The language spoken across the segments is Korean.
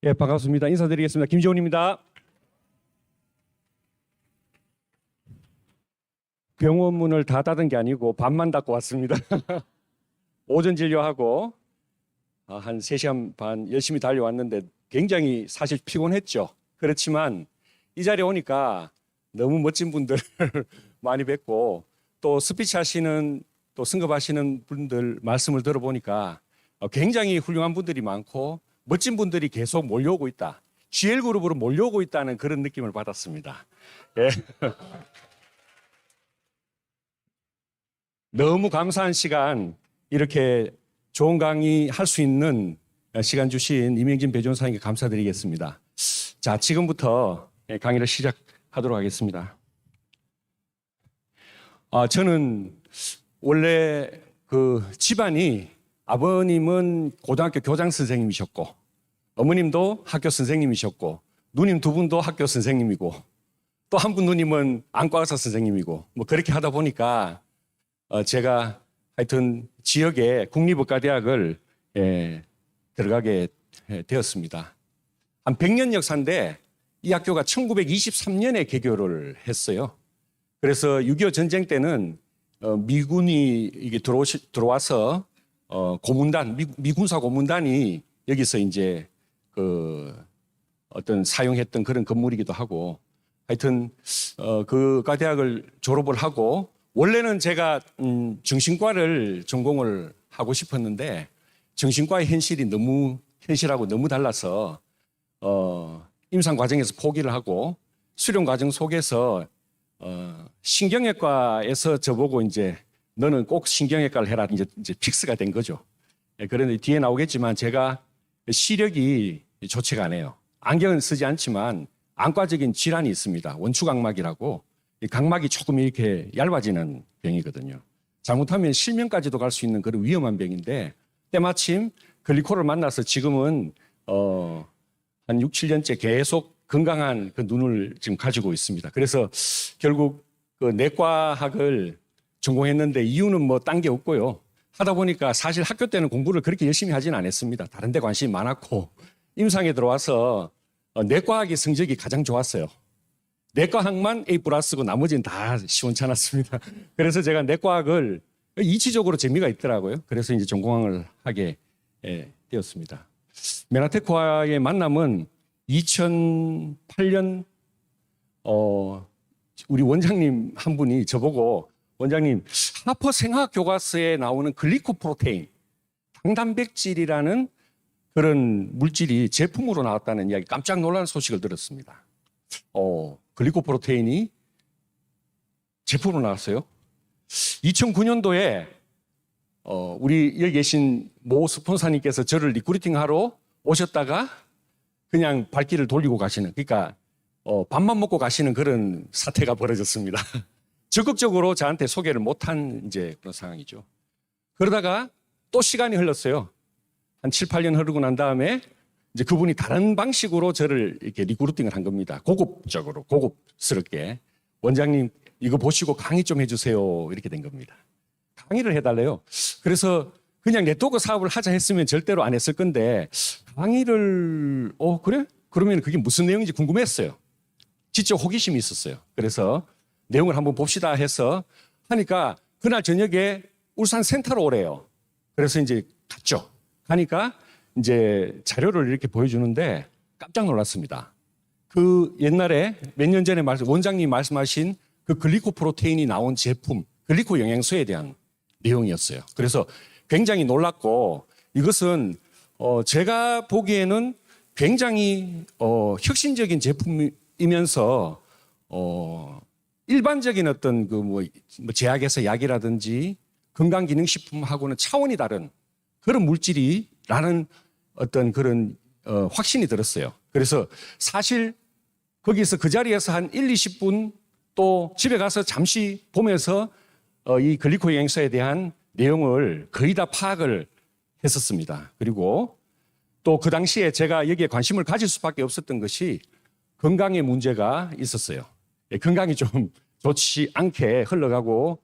예, 반갑습니다. 인사드리겠습니다. 김지훈입니다. 병원 문을 다 닫은 게 아니고 반만 닫고 왔습니다. 오전 진료하고 한 3시간 반 열심히 달려왔는데 굉장히 사실 피곤했죠. 그렇지만 이 자리에 오니까 너무 멋진 분들 많이 뵙고 또 스피치 하시는 또 승급하시는 분들 말씀을 들어보니까 굉장히 훌륭한 분들이 많고 멋진 분들이 계속 몰려오고 있다. GL그룹으로 몰려오고 있다는 그런 느낌을 받았습니다. 예. 너무 감사한 시간, 이렇게 좋은 강의 할 수 있는 시간 주신 이명진 배전사님께 감사드리겠습니다. 자, 지금부터 강의를 시작하도록 하겠습니다. 저는 원래 그 집안이 아버님은 고등학교 교장 선생님이셨고 어머님도 학교 선생님이셨고 누님 두 분도 학교 선생님이고 또 한 분 누님은 안과 의사 선생님이고 뭐 그렇게 하다 보니까 제가 하여튼 지역의 국립의과대학을 들어가게 되었습니다. 한 100년 역사인데 이 학교가 1923년에 개교를 했어요. 그래서 6.25 전쟁 때는 미군이 이게 들어와서 고문단, 미군사 고문단이 여기서 이제 그 어떤 사용했던 그런 건물이기도 하고 하여튼 그 의과대학을 졸업을 하고 원래는 제가 정신과를 전공을 하고 싶었는데 정신과의 현실하고 너무 달라서 임상 과정에서 포기를 하고 수련 과정 속에서 신경외과에서 저보고 이제 너는 꼭 신경외과를 해라 이제 픽스가 된 거죠. 그런데 뒤에 나오겠지만 제가 시력이 좋지가 않아요. 안경은 쓰지 않지만 안과적인 질환이 있습니다. 원추각막이라고 이 각막이 조금 이렇게 얇아지는 병이거든요. 잘못하면 실명까지도 갈 수 있는 그런 위험한 병인데 때마침 글리코를 만나서 지금은 한 6, 7년째 계속 건강한 그 눈을 지금 가지고 있습니다. 그래서 결국 그 내과학을 전공했는데 이유는 뭐 딴 게 없고요. 하다 보니까 사실 학교 때는 공부를 그렇게 열심히 하진 않았습니다. 다른 데 관심이 많았고 임상에 들어와서 내과학의 성적이 가장 좋았어요. 내과학만 A+고 나머지는 다 시원찮았습니다. 그래서 제가 내과학을 이치적으로 재미가 있더라고요. 그래서 이제 전공을 하게 되었습니다. 메나테크와의 만남은 2008년 우리 원장님 한 분이 저보고 원장님 하퍼 생화학 교과서에 나오는 글리코프로테인 당단백질이라는 그런 물질이 제품으로 나왔다는 이야기 깜짝 놀라는 소식을 들었습니다. 글리코프로테인이 제품으로 나왔어요. 2009년도에 우리 여기 계신 모 스폰서님께서 저를 리크루팅하러 오셨다가 그냥 발길을 돌리고 가시는, 그러니까 밥만 먹고 가시는 그런 사태가 벌어졌습니다. 적극적으로 저한테 소개를 못한 이제 그런 상황이죠. 그러다가 또 시간이 흘렀어요. 한 7, 8년 흐르고 난 다음에 이제 그분이 다른 방식으로 저를 이렇게 리크루팅을 한 겁니다. 고급스럽게. 원장님, 이거 보시고 강의 좀 해주세요. 이렇게 된 겁니다. 강의를 해달래요. 그래서 그냥 네트워크 사업을 하자 했으면 절대로 안 했을 건데, 강의를, 그래? 그러면 그게 무슨 내용인지 궁금했어요. 진짜 호기심이 있었어요. 그래서 내용을 한번 봅시다 해서 하니까 그날 저녁에 울산 센터로 오래요. 그래서 이제 갔죠. 가니까 이제 자료를 이렇게 보여주는데 깜짝 놀랐습니다. 그 옛날에 몇 년 전에 원장님 말씀하신 그 글리코프로테인이 나온 제품, 글리코 영양소에 대한 내용이었어요. 그래서 굉장히 놀랐고 이것은 제가 보기에는 굉장히 혁신적인 제품이면서 일반적인 어떤 그 뭐 제약에서 약이라든지 건강기능식품하고는 차원이 다른 그런 물질이라는 어떤 그런 확신이 들었어요. 그래서 사실 거기서 그 자리에서 한 1, 20분 또 집에 가서 잠시 보면서 이 글리코 영양소에 대한 내용을 거의 다 파악을 했었습니다. 그리고 또 그 당시에 제가 여기에 관심을 가질 수밖에 없었던 것이 건강에 문제가 있었어요. 건강이 좀 좋지 않게 흘러가고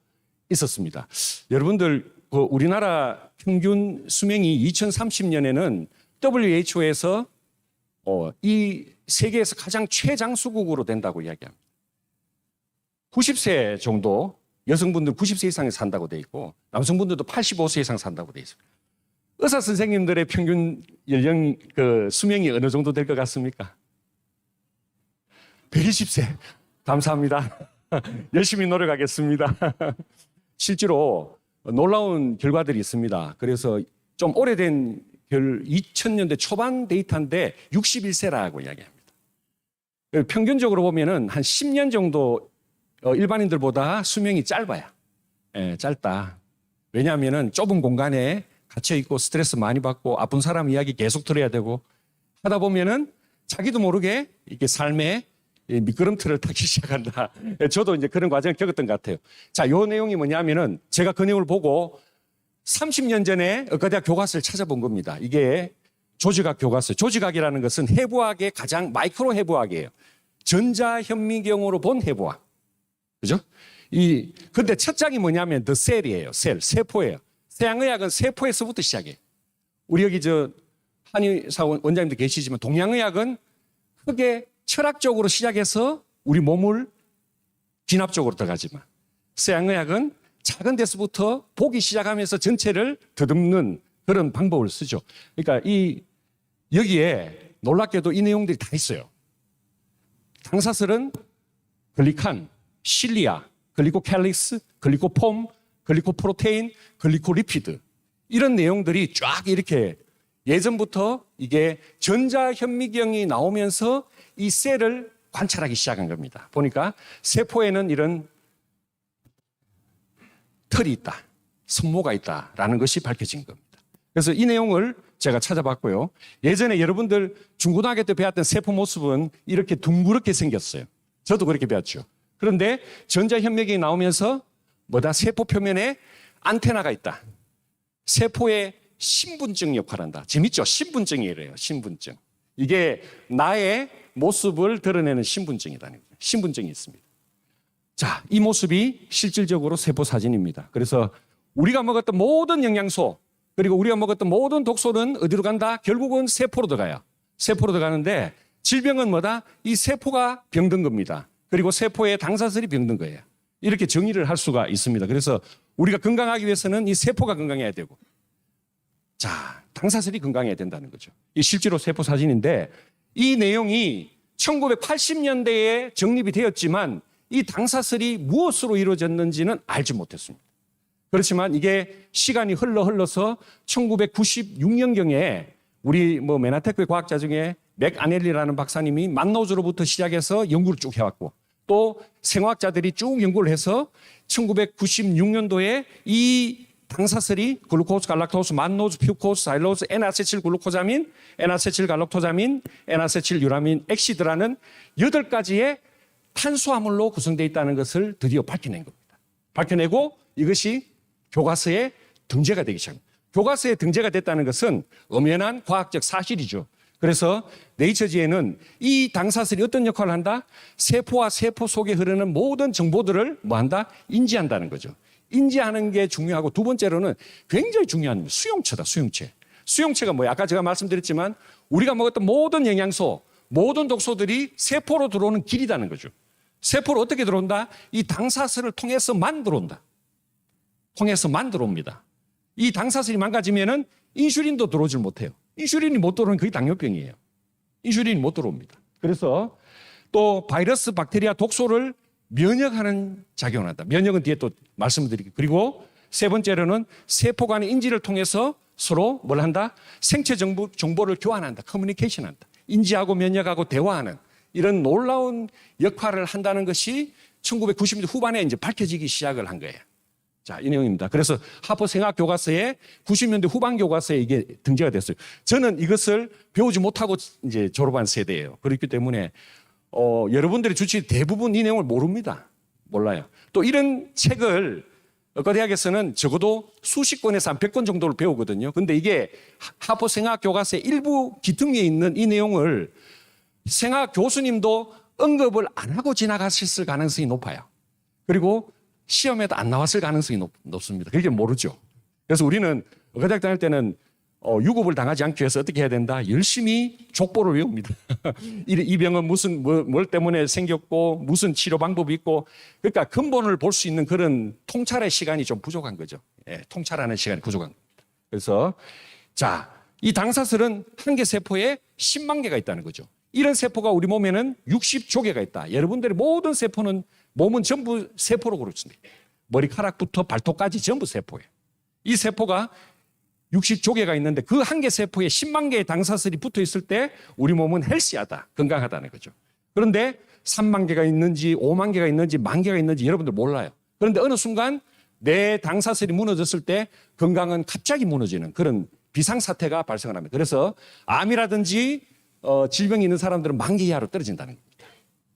있었습니다. 여러분들 우리나라 평균 수명이 2030년에는 WHO에서 이 세계에서 가장 최장수국으로 된다고 이야기합니다. 90세 정도 여성분들 90세 이상이 산다고 돼 있고 남성분들도 85세 이상 산다고 돼 있습니다. 의사 선생님들의 평균 연령 수명이 어느 정도 될 것 같습니까? 120세. 감사합니다. 열심히 노력하겠습니다. 실제로 놀라운 결과들이 있습니다. 그래서 좀 오래된 2000년대 초반 데이터인데 61세라고 이야기합니다. 평균적으로 보면은 한 10년 정도 일반인들보다 수명이 짧아요. 예, 짧다. 왜냐하면은 좁은 공간에 갇혀 있고 스트레스 많이 받고 아픈 사람 이야기 계속 들어야 되고 하다 보면은 자기도 모르게 이렇게 삶의 미끄럼틀을 타기 시작한다. 저도 이제 그런 과정을 겪었던 것 같아요. 자, 요 내용이 뭐냐면은 제가 그 내용을 보고 30년 전에 의과대학 교과서를 찾아본 겁니다. 이게 조직학 교과서. 조직학이라는 것은 해부학의 가장 마이크로 해부학이에요. 전자현미경으로 본 해부학. 그죠? 근데 첫 장이 뭐냐면 The Cell이에요. 셀, 세포예요. 서양의학은 세포에서부터 시작해요. 우리 여기 한의사 원장님도 계시지만 동양의학은 크게 철학적으로 시작해서 우리 몸을 진압적으로 들어가지만 서양의학은 작은 데서부터 보기 시작하면서 전체를 더듬는 그런 방법을 쓰죠. 그러니까 여기에 놀랍게도 이 내용들이 다 있어요. 당사슬은 글리칸, 실리아, 글리코캘릭스, 글리코폼, 글리코프로테인, 글리코리피드 이런 내용들이 쫙 이렇게 예전부터 이게 전자현미경이 나오면서 이 셀을 관찰하기 시작한 겁니다. 보니까 세포에는 이런 털이 있다, 성모가 있다라는 것이 밝혀진 겁니다. 그래서 이 내용을 제가 찾아봤고요. 예전에 여러분들 중고등학교 때 배웠던 세포 모습은 이렇게 둥그렇게 생겼어요. 저도 그렇게 배웠죠. 그런데 전자현미경이 나오면서 세포 표면에 안테나가 있다. 세포의 신분증 역할을 한다. 재밌죠? 신분증이래요. 신분증. 이게 나의 모습을 드러내는 신분증이라는 거예요. 신분증이 있습니다. 자, 이 모습이 실질적으로 세포 사진입니다. 그래서 우리가 먹었던 모든 영양소 그리고 우리가 먹었던 모든 독소는 어디로 간다? 결국은 세포로 들어가요. 세포로 들어가는데 질병은 이 세포가 병든 겁니다. 그리고 세포의 당사슬이 병든 거예요. 이렇게 정의를 할 수가 있습니다. 그래서 우리가 건강하기 위해서는 이 세포가 건강해야 되고 자, 당사슬이 건강해야 된다는 거죠. 이 실제로 세포 사진인데 이 내용이 1980년대에 정립이 되었지만 이 당사슬이 무엇으로 이루어졌는지는 알지 못했습니다. 그렇지만 이게 시간이 흘러서 1996년경에 우리 메나테크의 과학자 중에 맥 아넬리라는 박사님이 만노즈로부터 시작해서 연구를 쭉 해왔고 또 생화학자들이 쭉 연구를 해서 1996년도에 이 당사슬이 글루코스, 갈락토스, 만노즈, 퓨코스, 사일로스, N아세틸 글루코자민, N아세틸 갈락토자민, N아세틸 유라민, 엑시드라는 8가지의 탄수화물로 구성되어 있다는 것을 드디어 밝혀낸 겁니다. 밝혀내고 이것이 교과서에 등재가 되기 시작합니다. 교과서에 등재가 됐다는 것은 엄연한 과학적 사실이죠. 그래서 네이처지에는 이 당사슬이 어떤 역할을 한다? 세포와 세포 속에 흐르는 모든 정보들을 인지한다는 거죠. 인지하는 게 중요하고 두 번째로는 굉장히 중요한 수용체다, 수용체. 수용체가 뭐야? 아까 제가 말씀드렸지만 우리가 먹었던 모든 영양소, 모든 독소들이 세포로 들어오는 길이라는 거죠. 세포로 어떻게 들어온다? 이 당사슬을 통해서만 들어온다. 통해서만 들어옵니다. 이 당사슬이 망가지면은 인슐린도 들어오질 못해요. 인슐린이 못 들어오면 거의 당뇨병이에요. 인슐린이 못 들어옵니다. 그래서 또 바이러스, 박테리아, 독소를 면역하는 작용을 한다. 면역은 뒤에 또 말씀드릴게요. 그리고 세 번째로는 세포 간의 인지를 통해서 서로 뭘 한다? 생체 정보를 교환한다. 커뮤니케이션 한다. 인지하고 면역하고 대화하는 이런 놀라운 역할을 한다는 것이 1990년대 후반에 이제 밝혀지기 시작을 한 거예요. 자, 이 내용입니다. 그래서 하버 생학 교과서에 90년대 후반 교과서에 이게 등재가 됐어요. 저는 이것을 배우지 못하고 이제 졸업한 세대예요. 그렇기 때문에 여러분들의 주치 대부분 이 내용을 모릅니다. 몰라요. 또 이런 책을 의과대학에서는 적어도 수십 권에서 한 100권 정도를 배우거든요. 근데 이게 하버 생학 교과서의 일부 기퉁에 있는 이 내용을 생학 교수님도 언급을 안 하고 지나가셨을 가능성이 높아요. 그리고 시험에도 안 나왔을 가능성이 높습니다. 그게 모르죠. 그래서 우리는 의과대학 다닐 때는 유급을 당하지 않기 위해서 어떻게 해야 된다? 열심히 족보를 외웁니다. 이 병은 뭘 때문에 생겼고 무슨 치료 방법이 있고, 그러니까 근본을 볼 수 있는 그런 통찰의 시간이 좀 부족한 거죠. 예, 통찰하는 시간이 부족한 겁니다. 그래서 자, 이 당사슬은 한 개 세포에 10만 개가 있다는 거죠. 이런 세포가 우리 몸에는 60조개가 있다. 여러분들의 모든 세포는, 몸은 전부 세포로 그렇습니다. 머리카락부터 발톱까지 전부 세포예요. 이 세포가 60조개가 있는데 그 한 개 세포에 10만 개의 당사슬이 붙어 있을 때 우리 몸은 헬시하다, 건강하다는 거죠. 그런데 3만 개가 있는지 5만 개가 있는지 1만 개가 있는지 여러분들 몰라요. 그런데 어느 순간 내 당사슬이 무너졌을 때 건강은 갑자기 무너지는 그런 비상사태가 발생을 합니다. 그래서 암이라든지 질병이 있는 사람들은 10,000개 이하로 떨어진다는 겁니다.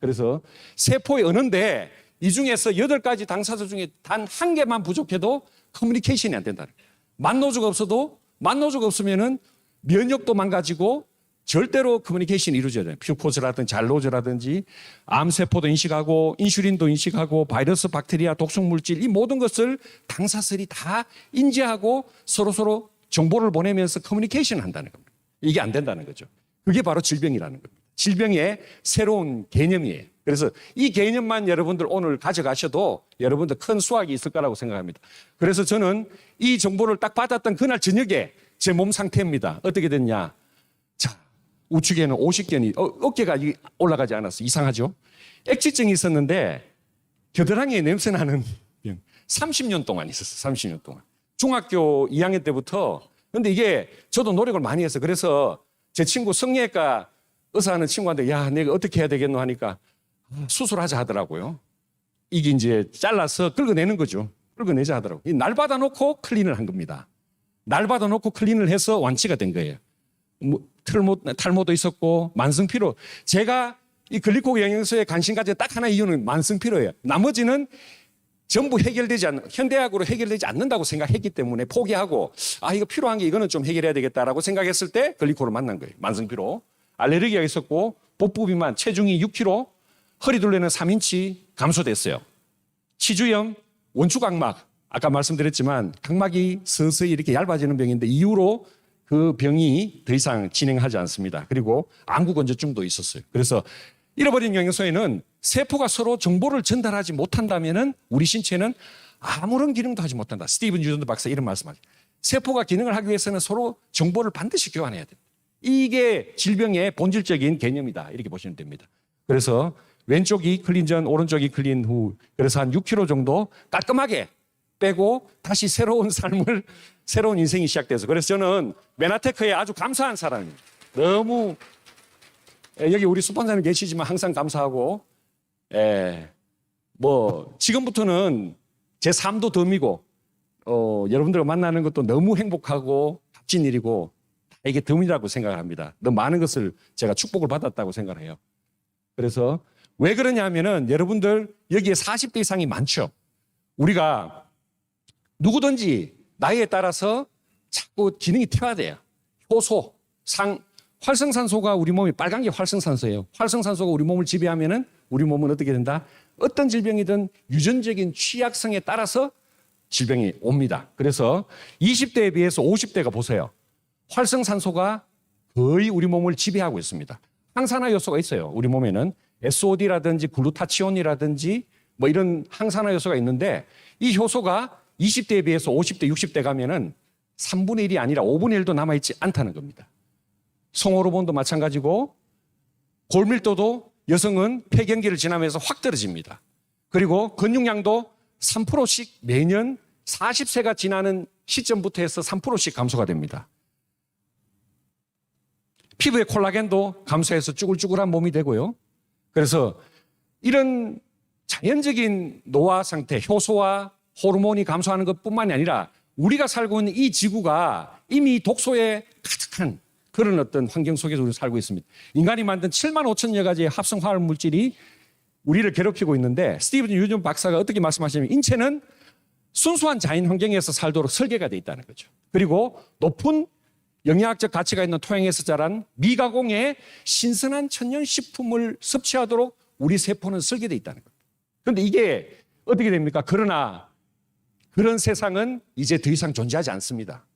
그래서 세포에 어는데 이 중에서 8가지 당사슬 중에 단 한 개만 부족해도 커뮤니케이션이 안 된다는 거예요. 만노조가 없으면은 면역도 망가지고 절대로 커뮤니케이션이 이루어져야 돼요. 퓨포즈라든지 잘로즈라든지 암세포도 인식하고 인슐린도 인식하고 바이러스, 박테리아, 독성물질 이 모든 것을 당사슬이 다 인지하고 서로 정보를 보내면서 커뮤니케이션을 한다는 겁니다. 이게 안 된다는 거죠. 그게 바로 질병이라는 겁니다. 질병의 새로운 개념이에요. 그래서 이 개념만 여러분들 오늘 가져가셔도 여러분들 큰 수확이 있을 거라고 생각합니다. 그래서 저는 이 정보를 딱 받았던 그날 저녁에 제 몸 상태입니다. 어떻게 됐냐. 자, 우측에는 50견이, 어깨가 올라가지 않았어. 이상하죠? 액취증이 있었는데 겨드랑이에 냄새나는 병. 30년 동안 있었어요. 30년 동안. 중학교 2학년 때부터. 근데 이게 저도 노력을 많이 했어요. 그래서 제 친구 성형외과 의사 하는 친구한테 야, 내가 어떻게 해야 되겠노 하니까 수술하자 하더라고요. 이게 이제 잘라서 긁어내는 거죠. 긁어내자 하더라고요. 날 받아놓고 클린을 한 겁니다. 날 받아놓고 클린을 해서 완치가 된 거예요. 탈모도 있었고 만성피로. 제가 이 글리코겐 영양소에 관심 가진 딱 하나 이유는 만성피로예요. 나머지는 전부 현대학으로 해결되지 않는다고 생각했기 때문에 포기하고 이거 필요한 게 이거는 좀 해결해야 되겠다라고 생각했을 때 글리코를 만난 거예요. 만성피로. 알레르기가 있었고 복부비만, 체중이 6kg, 허리둘레는 3인치 감소됐어요. 치주염, 원추각막, 아까 말씀드렸지만 각막이 서서히 이렇게 얇아지는 병인데 이후로 그 병이 더 이상 진행하지 않습니다. 그리고 안구건조증도 있었어요. 그래서 잃어버린 영양소에는 세포가 서로 정보를 전달하지 못한다면은 우리 신체는 아무런 기능도 하지 못한다. 스티븐 유전드 박사 이런 말씀하죠. 세포가 기능을 하기 위해서는 서로 정보를 반드시 교환해야 됩니다. 이게 질병의 본질적인 개념이다. 이렇게 보시면 됩니다. 그래서 왼쪽이 클린 전, 오른쪽이 클린 후. 그래서 한 6kg 정도 깔끔하게 빼고 다시 새로운 삶을, 새로운 인생이 시작돼서. 그래서 저는 메나테크에 아주 감사한 사람입니다. 너무, 여기 우리 스폰서님 계시지만 항상 감사하고, 지금부터는 제 삶도 덤이고, 여러분들과 만나는 것도 너무 행복하고 값진 일이고, 이게 덤이라고 생각을 합니다. 너무 많은 것을 제가 축복을 받았다고 생각을 해요. 그래서 왜 그러냐 하면은 여러분들 여기에 40대 이상이 많죠. 우리가 누구든지 나이에 따라서 자꾸 기능이 퇴화돼요. 효소, 활성산소가 우리 몸이 빨간 게 활성산소예요. 활성산소가 우리 몸을 지배하면은 우리 몸은 어떻게 된다? 어떤 질병이든 유전적인 취약성에 따라서 질병이 옵니다. 그래서 20대에 비해서 50대가 보세요. 활성산소가 거의 우리 몸을 지배하고 있습니다. 항산화 요소가 있어요. 우리 몸에는 SOD라든지 글루타치온이라든지 뭐 이런 항산화 요소가 있는데 이 효소가 20대에 비해서 50대, 60대 가면은 3분의 1이 아니라 5분의 1도 남아있지 않다는 겁니다. 성호르몬도 마찬가지고 골밀도도 여성은 폐경기를 지나면서 확 떨어집니다. 그리고 근육량도 3%씩 매년 40세가 지나는 시점부터 해서 3%씩 감소가 됩니다. 피부의 콜라겐도 감소해서 쭈글쭈글한 몸이 되고요. 그래서 이런 자연적인 노화 상태, 효소와 호르몬이 감소하는 것뿐만이 아니라 우리가 살고 있는 이 지구가 이미 독소에 가득한 그런 어떤 환경 속에서 우리가 살고 있습니다. 인간이 만든 7만 5천여 가지의 합성 화학 물질이 우리를 괴롭히고 있는데 스티븐 유전 박사가 어떻게 말씀하시냐면 인체는 순수한 자연 환경에서 살도록 설계가 되어 있다는 거죠. 그리고 높은 영양학적 가치가 있는 토양에서 자란 미가공의 신선한 천연식품을 섭취하도록 우리 세포는 설계되어 있다는 겁니다. 그런데 이게 어떻게 됩니까? 그러나 그런 세상은 이제 더 이상 존재하지 않습니다.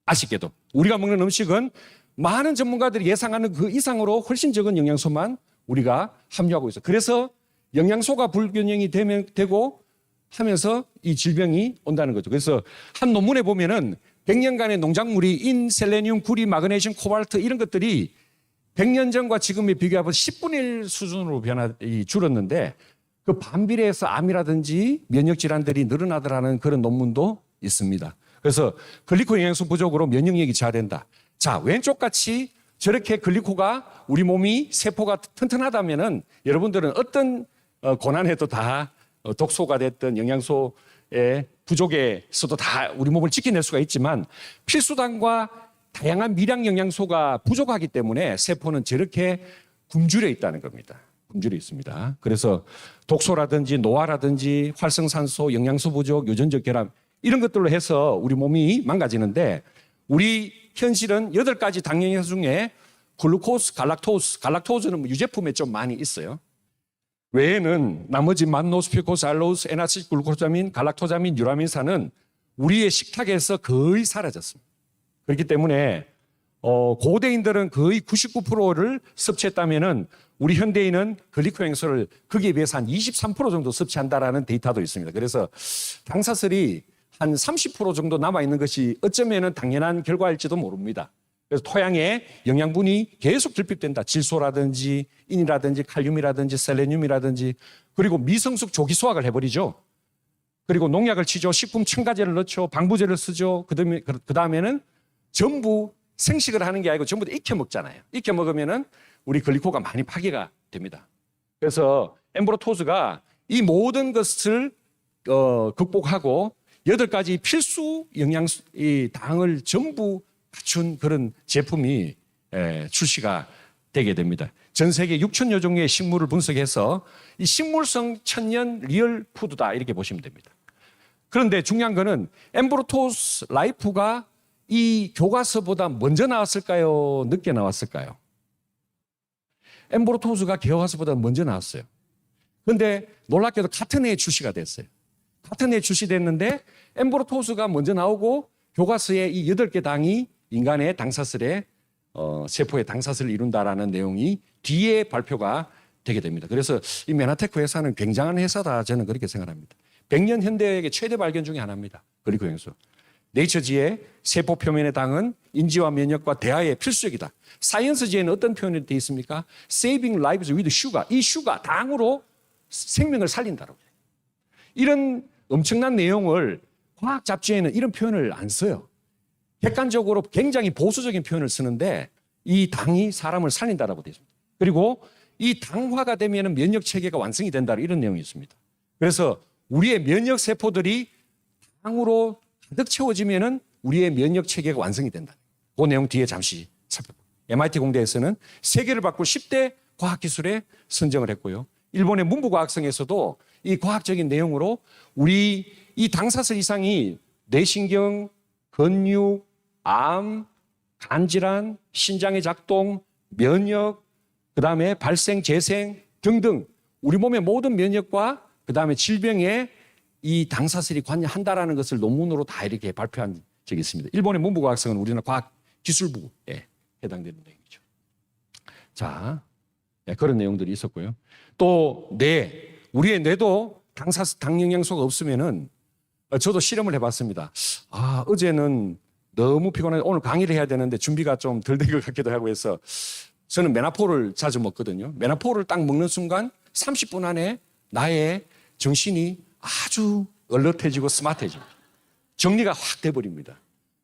아쉽게도 우리가 먹는 음식은 많은 전문가들이 예상하는 그 이상으로 훨씬 적은 영양소만 우리가 함유하고 있어요. 그래서 영양소가 불균형이 되고 하면서 이 질병이 온다는 거죠. 그래서 한 논문에 보면은 100년간의 농작물이 인, 셀레늄, 구리, 마그네슘, 코발트 이런 것들이 100년 전과 지금에 비교하면 10분의 1 수준으로 줄었는데 그 반비례해서 암이라든지 면역 질환들이 늘어나더라는 그런 논문도 있습니다. 그래서 글리코 영양소 부족으로 면역력이 저하된다. 자, 왼쪽 같이 저렇게 글리코가 우리 몸이 세포가 튼튼하다면은 여러분들은 어떤 고난에도 다 독소가 됐던 영양소의 부족에서도 다 우리 몸을 지켜낼 수가 있지만 필수당과 다양한 미량 영양소가 부족하기 때문에 세포는 저렇게 굶주려 있다는 겁니다. 굶주려 있습니다. 그래서 독소라든지 노화라든지 활성산소, 영양소 부족, 유전적 결함 이런 것들로 해서 우리 몸이 망가지는데 우리 현실은 8가지 당 영양소 중에 글루코스, 갈락토즈는 유제품에 좀 많이 있어요. 외에는 나머지 만노스, 피코스, 알로스, 에나시스, 글루코자민, 갈락토자민, 유라민산은 우리의 식탁에서 거의 사라졌습니다. 그렇기 때문에 고대인들은 거의 99%를 섭취했다면은 우리 현대인은 글리코 영양소를 거기에 비해서 한 23% 정도 섭취한다라는 데이터도 있습니다. 그래서 당사슬이 한 30% 정도 남아있는 것이 어쩌면은 당연한 결과일지도 모릅니다. 그래서 토양에 영양분이 계속 결핍된다. 질소라든지 인이라든지 칼륨이라든지 셀레늄이라든지 그리고 미성숙 조기 수확을 해버리죠. 그리고 농약을 치죠. 식품 첨가제를 넣죠. 방부제를 쓰죠. 그 다음에는 전부 생식을 하는 게 아니고 전부 다 익혀 먹잖아요. 익혀 먹으면은 우리 글리코가 많이 파괴가 됩니다. 그래서 엠브로토즈가 이 모든 것을 극복하고 8가지 필수 영양소, 이 당을 전부 갖춘 그런 제품이 출시가 되게 됩니다. 전 세계 6천여 종류의 식물을 분석해서 이 식물성 천연 리얼 푸드다 이렇게 보시면 됩니다. 그런데 중요한 거는 엠브로토스 라이프가 이 교과서보다 먼저 나왔을까요? 늦게 나왔을까요? 엠브로토스가 교과서보다 먼저 나왔어요. 그런데 놀랍게도 같은 해에 출시가 됐어요. 같은 해에 출시됐는데 엠브로토스가 먼저 나오고 교과서에 이 8개 당이 인간의 당사슬에 세포의 당사슬을 이룬다라는 내용이 뒤에 발표가 되게 됩니다. 그래서 이 메나테크 회사는 굉장한 회사다 저는 그렇게 생각합니다. 100년 현대의 최대 발견 중에 하나입니다. 글리코 영양소. 네이처지의 세포 표면의 당은 인지와 면역과 대화에 필수적이다. 사이언스지에는 어떤 표현이 되어 있습니까? Saving lives with sugar. 이 슈가 당으로 생명을 살린다라고 해요. 이런 엄청난 내용을 과학 잡지에는 이런 표현을 안 써요. 객관적으로 굉장히 보수적인 표현을 쓰는데 이 당이 사람을 살린다라고 되어 있습니다. 그리고 이 당화가 되면 면역 체계가 완성이 된다 이런 내용이 있습니다. 그래서 우리의 면역 세포들이 당으로 가득 채워지면은 우리의 면역 체계가 완성이 된다. 그 내용 뒤에 잠시 살펴볼게요. MIT 공대에서는 세계를 바꿀 10대 과학기술에 선정을 했고요. 일본의 문부과학성에서도 이 과학적인 내용으로 우리 이 당사슬 이상이 뇌신경, 근육, 암, 간질환, 신장의 작동, 면역, 그 다음에 발생, 재생 등등 우리 몸의 모든 면역과 그 다음에 질병에 이 당사슬이 관여한다라는 것을 논문으로 다 이렇게 발표한 적이 있습니다. 일본의 문부과학성은 우리나라 과학기술부에 해당되는 내용이죠. 자, 그런 내용들이 있었고요. 또 우리의 뇌도 당 영양소가 없으면은 저도 실험을 해봤습니다. 어제는 너무 피곤해 오늘 강의를 해야 되는데 준비가 좀 덜 된 것 같기도 하고 해서 저는 메나포를 자주 먹거든요. 메나포를 딱 먹는 순간 30분 안에 나의 정신이 아주 얼럿해지고 스마트해집니다. 정리가 확 돼버립니다.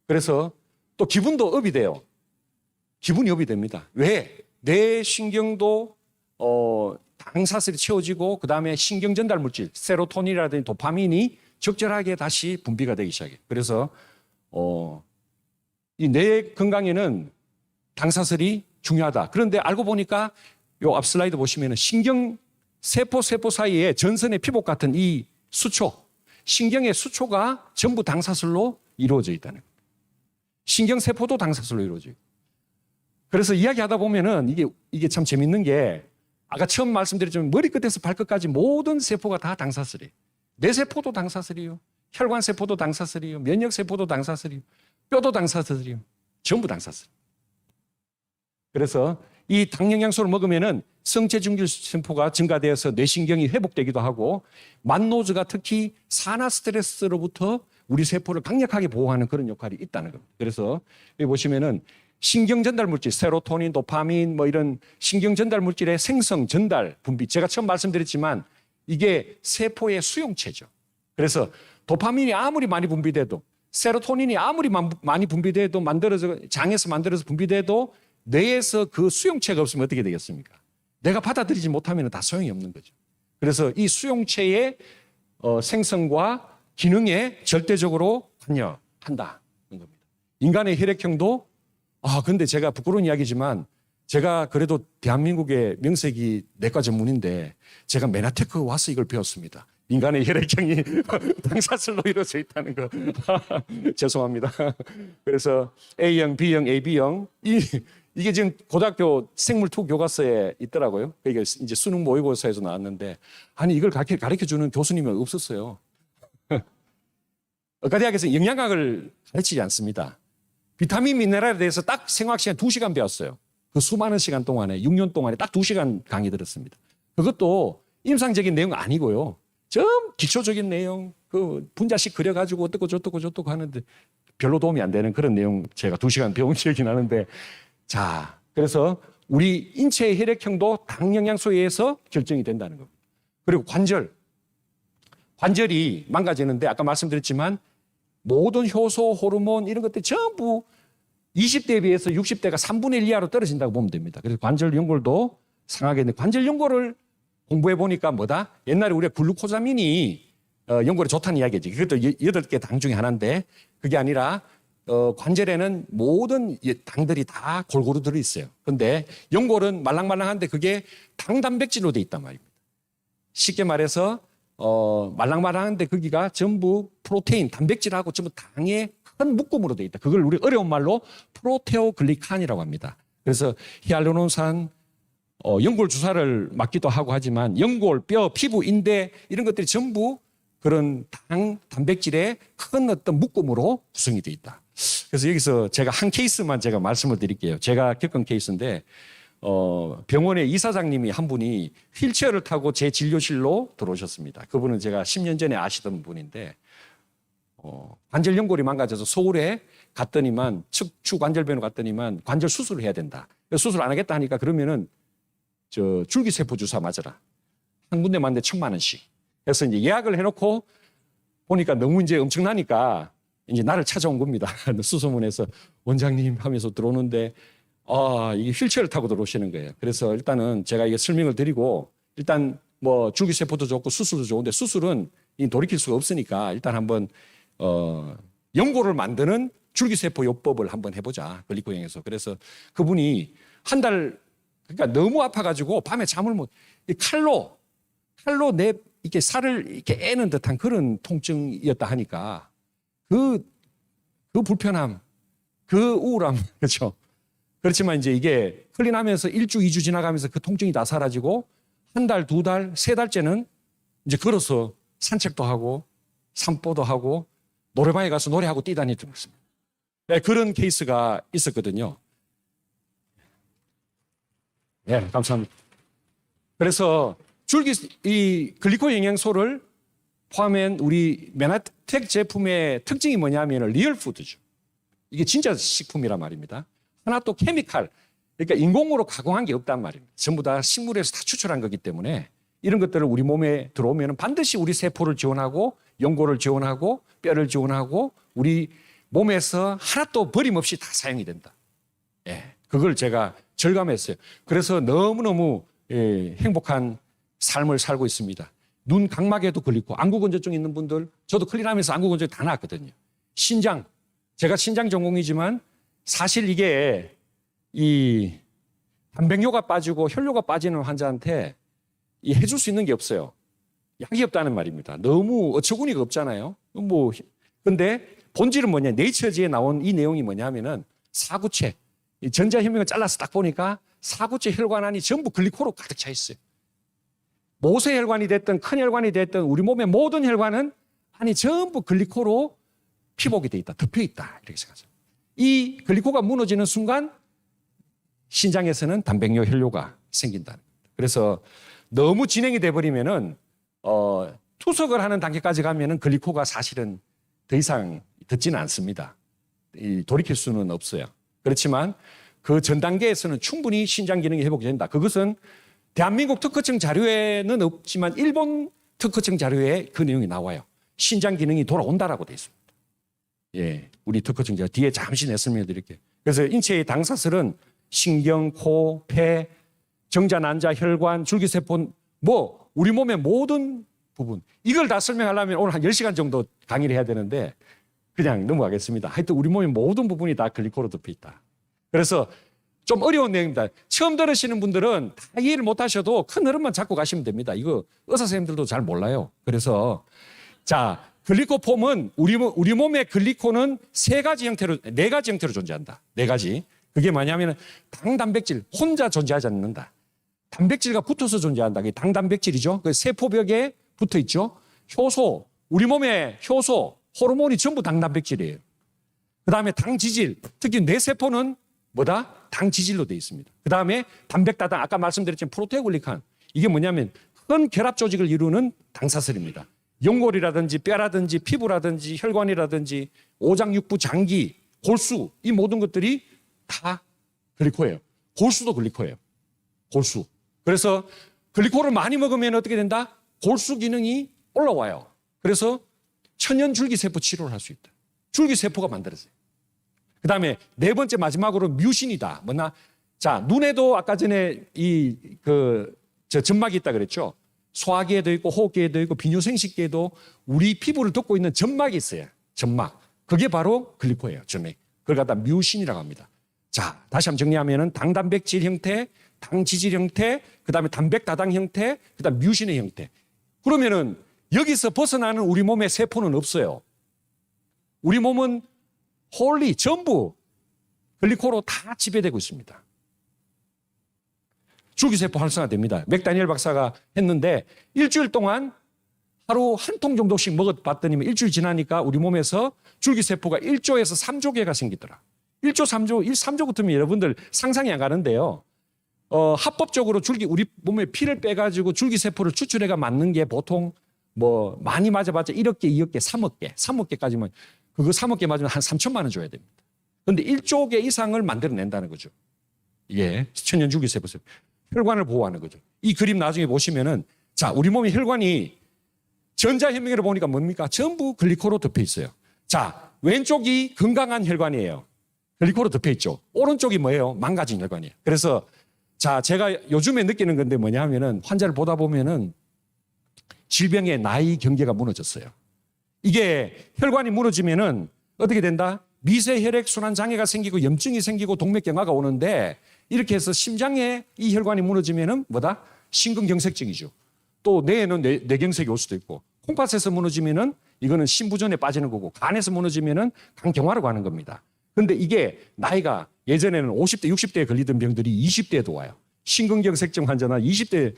그래서 또 기분도 업이 돼요. 기분이 업이 됩니다. 왜? 뇌 신경도 당사슬이 채워지고 그 다음에 신경 전달 물질 세로토닌이라든지 도파민이 적절하게 다시 분비가 되기 시작해요. 그래서 이 뇌 건강에는 당사슬이 중요하다. 그런데 알고 보니까 요 앞 슬라이드 보시면 신경 세포 사이에 전선의 피복 같은 이 수초, 신경의 수초가 전부 당사슬로 이루어져 있다는 거예요. 신경세포도 당사슬로 이루어져요. 그래서 이야기하다 보면은 이게 참 재밌는 게 아까 처음 말씀드렸지만 머리끝에서 발끝까지 모든 세포가 다 당사슬이에요. 뇌세포도 당사슬이에요. 혈관세포도 당사슬이에요. 면역세포도 당사슬이에요. 뼈도 당사자들이요. 전부 당사자. 그래서 이 당영양소를 먹으면은 성체중질 세포가 증가되어서 뇌신경이 회복되기도 하고 만노즈가 특히 산화 스트레스로부터 우리 세포를 강력하게 보호하는 그런 역할이 있다는 겁니다. 그래서 여기 보시면은 신경 전달 물질, 세로토닌, 도파민 뭐 이런 신경 전달 물질의 생성, 전달, 분비. 제가 처음 말씀드렸지만 이게 세포의 수용체죠. 그래서 도파민이 아무리 많이 분비돼도 세로토닌이 아무리 많이 분비돼도 장에서 만들어서 분비돼도 뇌에서 그 수용체가 없으면 어떻게 되겠습니까? 내가 받아들이지 못하면 다 소용이 없는 거죠. 그래서 이 수용체의 생성과 기능에 절대적으로 관여한다는 겁니다. 인간의 혈액형도 근데 제가 부끄러운 이야기지만 제가 그래도 대한민국의 명색이 내과 전문인데 제가 메나테크 와서 이걸 배웠습니다. 인간의 혈액형이 당사슬로 이루어져 있다는 거. 죄송합니다. 그래서 A형, B형, AB형 이게 지금 고등학교 생물2 교과서에 있더라고요. 이게 이제 수능 모의고사에서 나왔는데 아니 이걸 가르쳐주는 교수님이 없었어요. 의과대학에서 영양학을 가르치지 않습니다. 비타민, 미네랄에 대해서 딱 생화학 시간 2시간 배웠어요. 그 수많은 시간 동안에 6년 동안에 딱 2시간 강의 들었습니다. 그것도 임상적인 내용 아니고요. 좀 기초적인 내용, 그 분자식 그려가지고 어떻고 저떻고 하는데 별로 도움이 안 되는 그런 내용 제가 2시간 배운 기억이 나는데 자, 그래서 우리 인체의 혈액형도 당 영양소에 의해서 결정이 된다는 겁니다. 그리고 관절이 망가지는데 아까 말씀드렸지만 모든 효소, 호르몬 이런 것들이 전부 20대에 비해서 60대가 3분의 1 이하로 떨어진다고 보면 됩니다. 그래서 관절 연골도 상하게 되는데 관절 연골을 공부해 보니까 뭐다? 옛날에 우리가 글루코자민이 연골에 좋다는 이야기지. 그것도 8개 당 중에 하나인데 그게 아니라 관절에는 모든 당들이 다 골고루 들어있어요. 그런데 연골은 말랑말랑한데 그게 당 단백질로 돼 있단 말입니다. 쉽게 말해서 말랑말랑한데 거기가 전부 프로테인, 단백질하고 전부 당의 큰 묶음으로 돼 있다. 그걸 우리 어려운 말로 프로테오글리칸이라고 합니다. 그래서 히알루론산, 연골 주사를 맞기도 하고 하지만 연골, 뼈, 피부, 인대 이런 것들이 전부 그런 당, 단백질의 큰 어떤 묶음으로 구성이 돼 있다. 그래서 여기서 제가 한 케이스만 제가 말씀을 드릴게요. 제가 겪은 케이스인데 병원의 이사장님이 한 분이 휠체어를 타고 제 진료실로 들어오셨습니다. 그분은 제가 10년 전에 아시던 분인데 관절 연골이 망가져서 서울에 갔더니만 척추 관절병원 갔더니만 관절 수술을 해야 된다. 수술 안 하겠다 하니까 그러면은 줄기세포 주사 맞으라. 한 군데 맞는데 1,000만 원씩. 그래서 이제 예약을 해놓고 보니까 너무 이제 엄청나니까 이제 나를 찾아온 겁니다. 수소문에서 원장님 하면서 들어오는데 이게 휠체어를 타고 들어오시는 거예요. 그래서 일단은 제가 이게 설명을 드리고 일단 뭐 줄기세포도 좋고 수술도 좋은데 수술은 돌이킬 수가 없으니까 일단 한번 연골을 만드는 줄기세포 요법을 한번 해보자. 글리코형에서. 그래서 그분이 한 달 그러니까 너무 아파가지고 밤에 잠을 칼로 이렇게 살을 이렇게 애는 듯한 그런 통증이었다 하니까 그 불편함, 그 우울함, 그렇죠. 그렇지만 이제 이게 흘리나면서 1주, 2주 지나가면서 그 통증이 다 사라지고 한 달, 2달, 3달째는 이제 걸어서 산책도 하고 산보도 하고 노래방에 가서 노래하고 뛰다니던 것입니다. 네, 그런 케이스가 있었거든요. 네, 감사합니다. 그래서 이 글리코 영양소를 포함한 우리 메나텍 제품의 특징이 뭐냐면 리얼푸드죠. 이게 진짜 식품이란 말입니다. 하나 또 케미칼, 그러니까 인공으로 가공한 게 없단 말입니다. 전부 다 식물에서 다 추출한 거기 때문에 이런 것들을 우리 몸에 들어오면 반드시 우리 세포를 지원하고 연골을 지원하고 뼈를 지원하고 우리 몸에서 하나도 버림없이 다 사용이 된다. 예, 그걸 제가 절감했어요. 그래서 너무너무 행복한 삶을 살고 있습니다. 눈 각막에도 걸리고 안구건조증 있는 분들, 저도 클린하면서 안구건조증 다 나았거든요. 신장, 제가 신장 전공이지만 사실 이게 이 단백뇨가 빠지고 혈뇨가 빠지는 환자한테 해줄 수 있는 게 없어요. 약이 없다는 말입니다. 너무 어처구니가 없잖아요. 근데 본질은 뭐냐? 네이처지에 나온 이 내용이 뭐냐면은 사구체, 전자현미경을 잘라서 딱 보니까 사구체 혈관 안이 전부 글리코로 가득 차 있어요. 모세 혈관이 됐든 큰 혈관이 됐든 우리 몸의 모든 혈관은 안이 전부 글리코로 피복이 돼 있다, 덮여 있다 이렇게 생각하죠. 이 글리코가 무너지는 순간 신장에서는 단백뇨 혈뇨가 생긴다는 겁니다. 그래서 너무 진행이 돼버리면은 투석을 하는 단계까지 가면은 글리코가 사실은 더 이상 듣지는 않습니다. 돌이킬 수는 없어요. 그렇지만 그 전 단계에서는 충분히 신장 기능이 회복된다. 그것은 대한민국 특허청 자료에는 없지만 일본 특허청 자료에 그 내용이 나와요. 신장 기능이 돌아온다라고 되어 있습니다. 예, 우리 특허청 자료 뒤에 잠시 내설명해 드릴게요. 그래서 인체의 당사슬은 신경, 코, 폐, 정자, 난자, 혈관, 줄기세포, 우리 몸의 모든 부분. 이걸 다 설명하려면 오늘 한 10시간 정도 강의를 해야 되는데 그냥 넘어가겠습니다. 하여튼 우리 몸의 모든 부분이 다 글리코로 덮여 있다. 그래서 좀 어려운 내용입니다. 처음 들으시는 분들은 다 이해를 못 하셔도 큰 흐름만 잡고 가시면 됩니다. 이거 의사 선생님들도 잘 몰라요. 그래서 자, 글리코폼은 우리 몸의 글리코는 네 가지 형태로 존재한다. 네 가지. 그게 뭐냐면 당 단백질 혼자 존재하지 않는다. 단백질과 붙어서 존재한다. 그게 당 단백질이죠. 그 세포벽에 붙어 있죠. 효소, 우리 몸의 효소, 호르몬이 전부 당 단백질이에요. 그다음에 당 지질, 특히 뇌 세포는 뭐다? 당 지질로 되어 있습니다. 그다음에 단백다당, 아까 말씀드렸지만 프로테오글리칸. 이게 뭐냐면 큰 결합 조직을 이루는 당사슬입니다. 연골이라든지 뼈라든지 피부라든지 혈관이라든지 오장육부, 장기, 골수, 이 모든 것들이 다 글리코예요. 골수도 글리코예요. 골수. 그래서 글리코를 많이 먹으면 어떻게 된다? 골수 기능이 올라와요. 그래서 천연 줄기세포 치료를 할 수 있다. 줄기세포가 만들어져요. 그 다음에 네 번째 마지막으로 뮤신이다. 자, 눈에도 아까 전에 점막이 있다 그랬죠? 소화기에도 있고 호흡기에도 있고 비뇨생식기에도 우리 피부를 덮고 있는 점막이 있어요. 점막. 그게 바로 글리코예요. 점막. 그걸 갖다 뮤신이라고 합니다. 자, 다시 한번 정리하면은 당 단백질 형태, 당 지질 형태, 그 다음에 단백 다당 형태, 그 다음 뮤신의 형태. 그러면은 여기서 벗어나는 우리 몸의 세포는 없어요. 우리 몸은 전부 글리코로 다 지배되고 있습니다. 줄기세포 활성화됩니다. 맥다니엘 박사가 했는데 일주일 동안 하루 한 통 정도씩 먹어봤더니 일주일 지나니까 우리 몸에서 줄기세포가 1조에서 3조 개가 생기더라. 1조, 3조 같으면 여러분들 상상이 안 가는데요. 합법적으로 우리 몸에 피를 빼가지고 줄기세포를 추출해가 맞는 게 보통 많이 맞아봤자 1억 개, 2억 개, 3억 개까지면 그거 3억 개 맞으면 한 3천만 원 줘야 됩니다. 그런데 1조 개 이상을 만들어낸다는 거죠. 이게 천연 줄기세포. 혈관을 보호하는 거죠. 이 그림 나중에 보시면은 자, 우리 몸의 혈관이 전자현미경으로 보니까 뭡니까? 전부 글리코로 덮여 있어요. 자, 왼쪽이 건강한 혈관이에요. 글리코로 덮여 있죠. 오른쪽이 뭐예요? 망가진 혈관이에요. 그래서 자, 제가 요즘에 느끼는 건데 뭐냐 하면은 환자를 보다 보면은 질병의 나이 경계가 무너졌어요. 이게 혈관이 무너지면은 어떻게 된다? 미세혈액 순환 장애가 생기고 염증이 생기고 동맥경화가 오는데 이렇게 해서 심장에 이 혈관이 무너지면은 뭐다? 심근경색증이죠. 또 뇌에는 뇌경색이 올 수도 있고 콩팥에서 무너지면은 이거는 심부전에 빠지는 거고 간에서 무너지면은 간경화로 가는 겁니다. 그런데 이게 나이가 예전에는 50대, 60대에 걸리던 병들이 20대에도 와요. 심근경색증 환자나 20대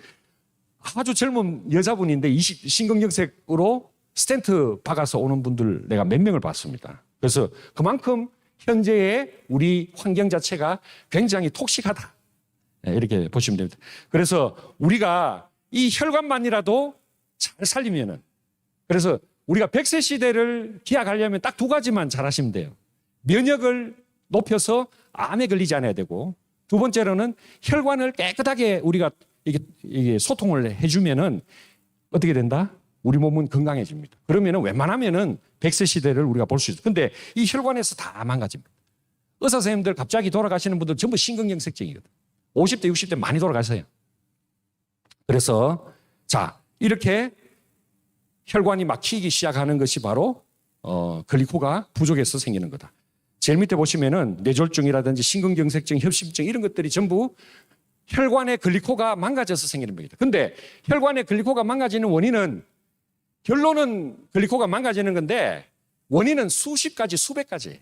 아주 젊은 여자분인데 심근경색으로 스텐트 박아서 오는 분들 내가 몇 명을 봤습니다. 그래서 그만큼 현재의 우리 환경 자체가 굉장히 톡식하다. 이렇게 보시면 됩니다. 그래서 우리가 이 혈관만이라도 잘 살리면은 그래서 우리가 100세 시대를 기약하려면 딱 두 가지만 잘하시면 돼요. 면역을 높여서 암에 걸리지 않아야 되고 두 번째로는 혈관을 깨끗하게 우리가 이게 소통을 해주면은 어떻게 된다? 우리 몸은 건강해집니다. 그러면은 웬만하면은 100세 시대를 우리가 볼 수 있어요. 근데 이 혈관에서 다 망가집니다. 의사 선생님들 갑자기 돌아가시는 분들 전부 심근경색증이거든. 50대, 60대 많이 돌아가세요. 그래서 자, 이렇게 혈관이 막히기 시작하는 것이 바로 글리코가 부족해서 생기는 거다. 제일 밑에 보시면은 뇌졸중이라든지 심근경색증, 협심증 이런 것들이 전부 혈관의 글리코가 망가져서 생기는 병이다. 근데 혈관의 글리코가 망가지는 원인은 결론은 글리코가 망가지는 건데 원인은 수십 가지, 수백 가지.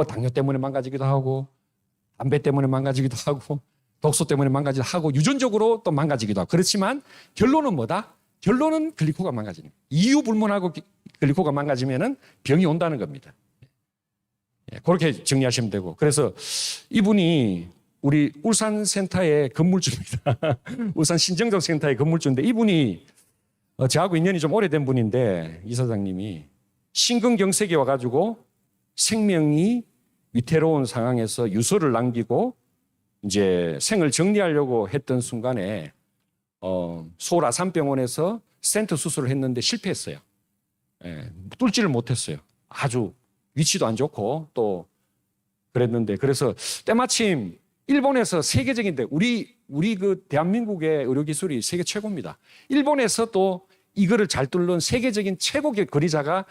당뇨 때문에 망가지기도 하고 담배 때문에 망가지기도 하고 독소 때문에 망가지기도 하고 유전적으로 또 망가지기도 하고 그렇지만 결론은 뭐다? 결론은 글리코가 망가지는 거예요. 이유 불문하고 글리코가 망가지면은 병이 온다는 겁니다. 예, 그렇게 정리하시면 되고. 그래서 이분이 우리 울산센터의 건물주입니다. 울산 신정동 센터의 건물주인데 이분이 저하고 인연이 좀 오래된 분인데 이사장님이 심근경색이 와가지고 생명이 위태로운 상황에서 유서를 남기고 이제 생을 정리하려고 했던 순간에 서울 아산병원에서 스텐트 수술을 했는데 실패했어요. 예, 뚫지를 못했어요. 아주 위치도 안 좋고 또 그랬는데 그래서 때마침 일본에서 세계적인데 우리 그 대한민국의 의료기술이 세계 최고입니다. 일본에서 또 이거를 잘 뚫는 세계적인 최고의 거리자가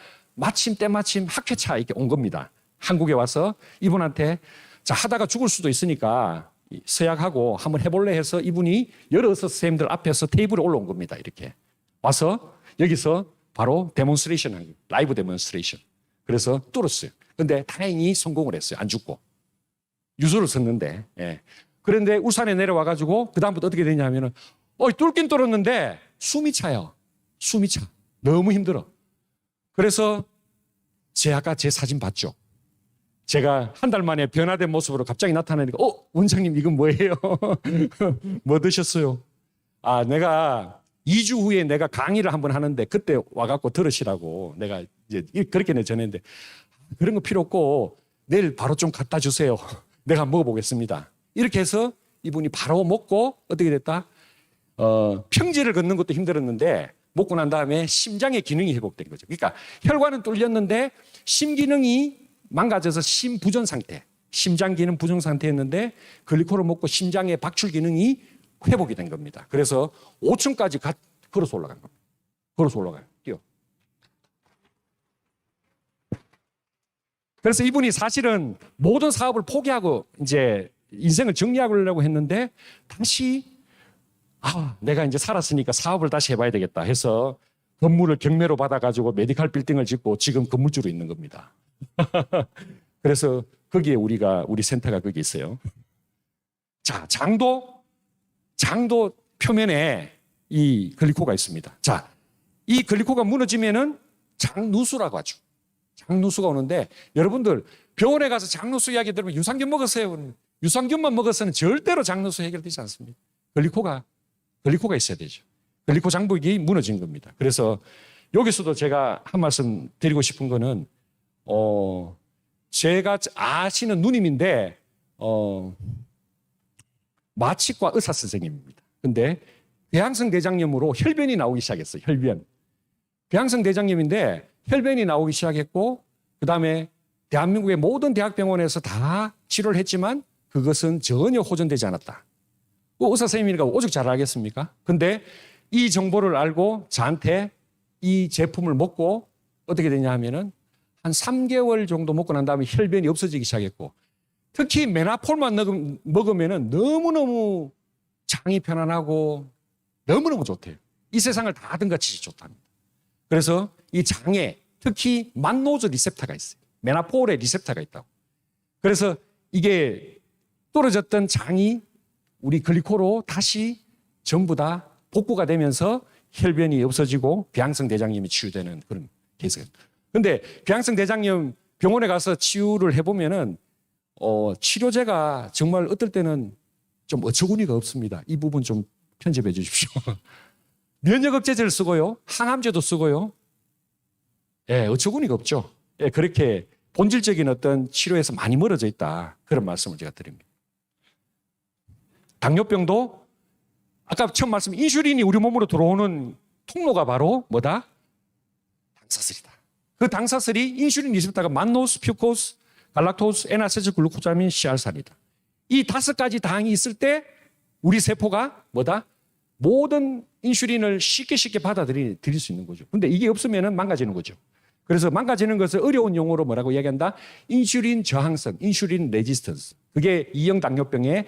때마침 학회차 이렇게 온 겁니다. 한국에 와서 이분한테 자 하다가 죽을 수도 있으니까 서약하고 한번 해볼래 해서 이분이 여러 의사 선생님들 앞에서 테이블에 올라온 겁니다. 이렇게 와서 여기서 바로 데몬스트레이션 한 거예요. 라이브 데몬스트레이션. 그래서 뚫었어요. 근데 다행히 성공을 했어요. 안 죽고. 유서를 썼는데. 예. 그런데 울산에 내려와가지고 그다음부터 어떻게 되냐면은 뚫긴 뚫었는데 숨이 차요. 숨이 차. 너무 힘들어. 그래서 아까 제 사진 봤죠? 제가 한 달 만에 변화된 모습으로 갑자기 나타나니까 원장님 이건 뭐예요? 뭐 드셨어요? 내가 2주 후에 내가 강의를 한번 하는데 그때 와갖고 들으시라고 내가 이제 그렇게 전했는데 그런 거 필요 없고 내일 바로 좀 갖다 주세요. 내가 한번 먹어보겠습니다. 이렇게 해서 이분이 바로 먹고 어떻게 됐다? 평지를 걷는 것도 힘들었는데 먹고 난 다음에 심장의 기능이 회복된 거죠. 그러니까 혈관은 뚫렸는데 심기능이 망가져서 심부전 상태, 심장 기능 부정 상태였는데 글리코를 먹고 심장의 박출 기능이 회복이 된 겁니다. 그래서 5층까지 걸어서 올라간 겁니다. 걸어서 올라가요. 뛰어. 그래서 이분이 사실은 모든 사업을 포기하고 이제 인생을 정리하려고 했는데 다시 내가 이제 살았으니까 사업을 다시 해봐야 되겠다 해서 건물을 경매로 받아가지고 메디칼 빌딩을 짓고 지금 건물주로 있는 겁니다. 그래서 거기에 우리 센터가 거기 있어요. 자, 장도 표면에 이 글리코가 있습니다. 자, 이 글리코가 무너지면은 장누수라고 하죠. 장누수가 오는데 여러분들 병원에 가서 장누수 이야기 들으면 유산균 먹으세요. 유산균만 먹어서는 절대로 장누수 해결되지 않습니다. 글리코가 있어야 되죠. 글리코 장벽이 무너진 겁니다. 그래서 여기서도 제가 한 말씀 드리고 싶은 거는 제가 아시는 누님인데 마취과 의사 선생님입니다. 근데 배양성 대장염으로 혈변이 나오기 시작했어요. 배양성 대장염인데 혈변이 나오기 시작했고 그다음에 대한민국의 모든 대학병원에서 다 치료를 했지만 그것은 전혀 호전되지 않았다. 의사 선생님이니까 오죽 잘 알겠습니까? 근데 이 정보를 알고 저한테 이 제품을 먹고 어떻게 되냐 하면은 한 3개월 정도 먹고 난 다음에 혈변이 없어지기 시작했고 특히 메나폴만 먹으면은 너무너무 장이 편안하고 너무너무 좋대요. 이 세상을 다 하던 같이 좋답니다. 그래서 이 장에 특히 만노즈 리셉터가 있어요. 메나폴의 리셉터가 있다고. 그래서 이게 떨어졌던 장이 우리 글리코로 다시 전부 다 복구가 되면서 혈변이 없어지고 배양성 대장염이 치유되는 그런 케이스가. 근데 배양성 대장염 병원에 가서 치유를 해보면은 치료제가 정말 어떨 때는 좀 어처구니가 없습니다. 이 부분 좀 편집해 주십시오. 면역억제제를 쓰고요. 항암제도 쓰고요. 예, 어처구니가 없죠. 예, 그렇게 본질적인 어떤 치료에서 많이 멀어져 있다. 그런 말씀을 제가 드립니다. 당뇨병도 아까 처음 말씀 인슐린이 우리 몸으로 들어오는 통로가 바로 뭐다? 당사슬이다. 그 당사슬이 인슐린 리셉터가 만노스, 퓨코스, 갈락토스, 에나세즈, 글루코자민, 시알산이다. 이 5가지 당이 있을 때 우리 세포가 뭐다? 모든 인슐린을 쉽게 받아들일 수 있는 거죠. 근데 이게 없으면 망가지는 거죠. 그래서 망가지는 것을 어려운 용어로 뭐라고 이야기한다? 인슐린 저항성, 인슐린 레지스턴스. 그게 2형 당뇨병의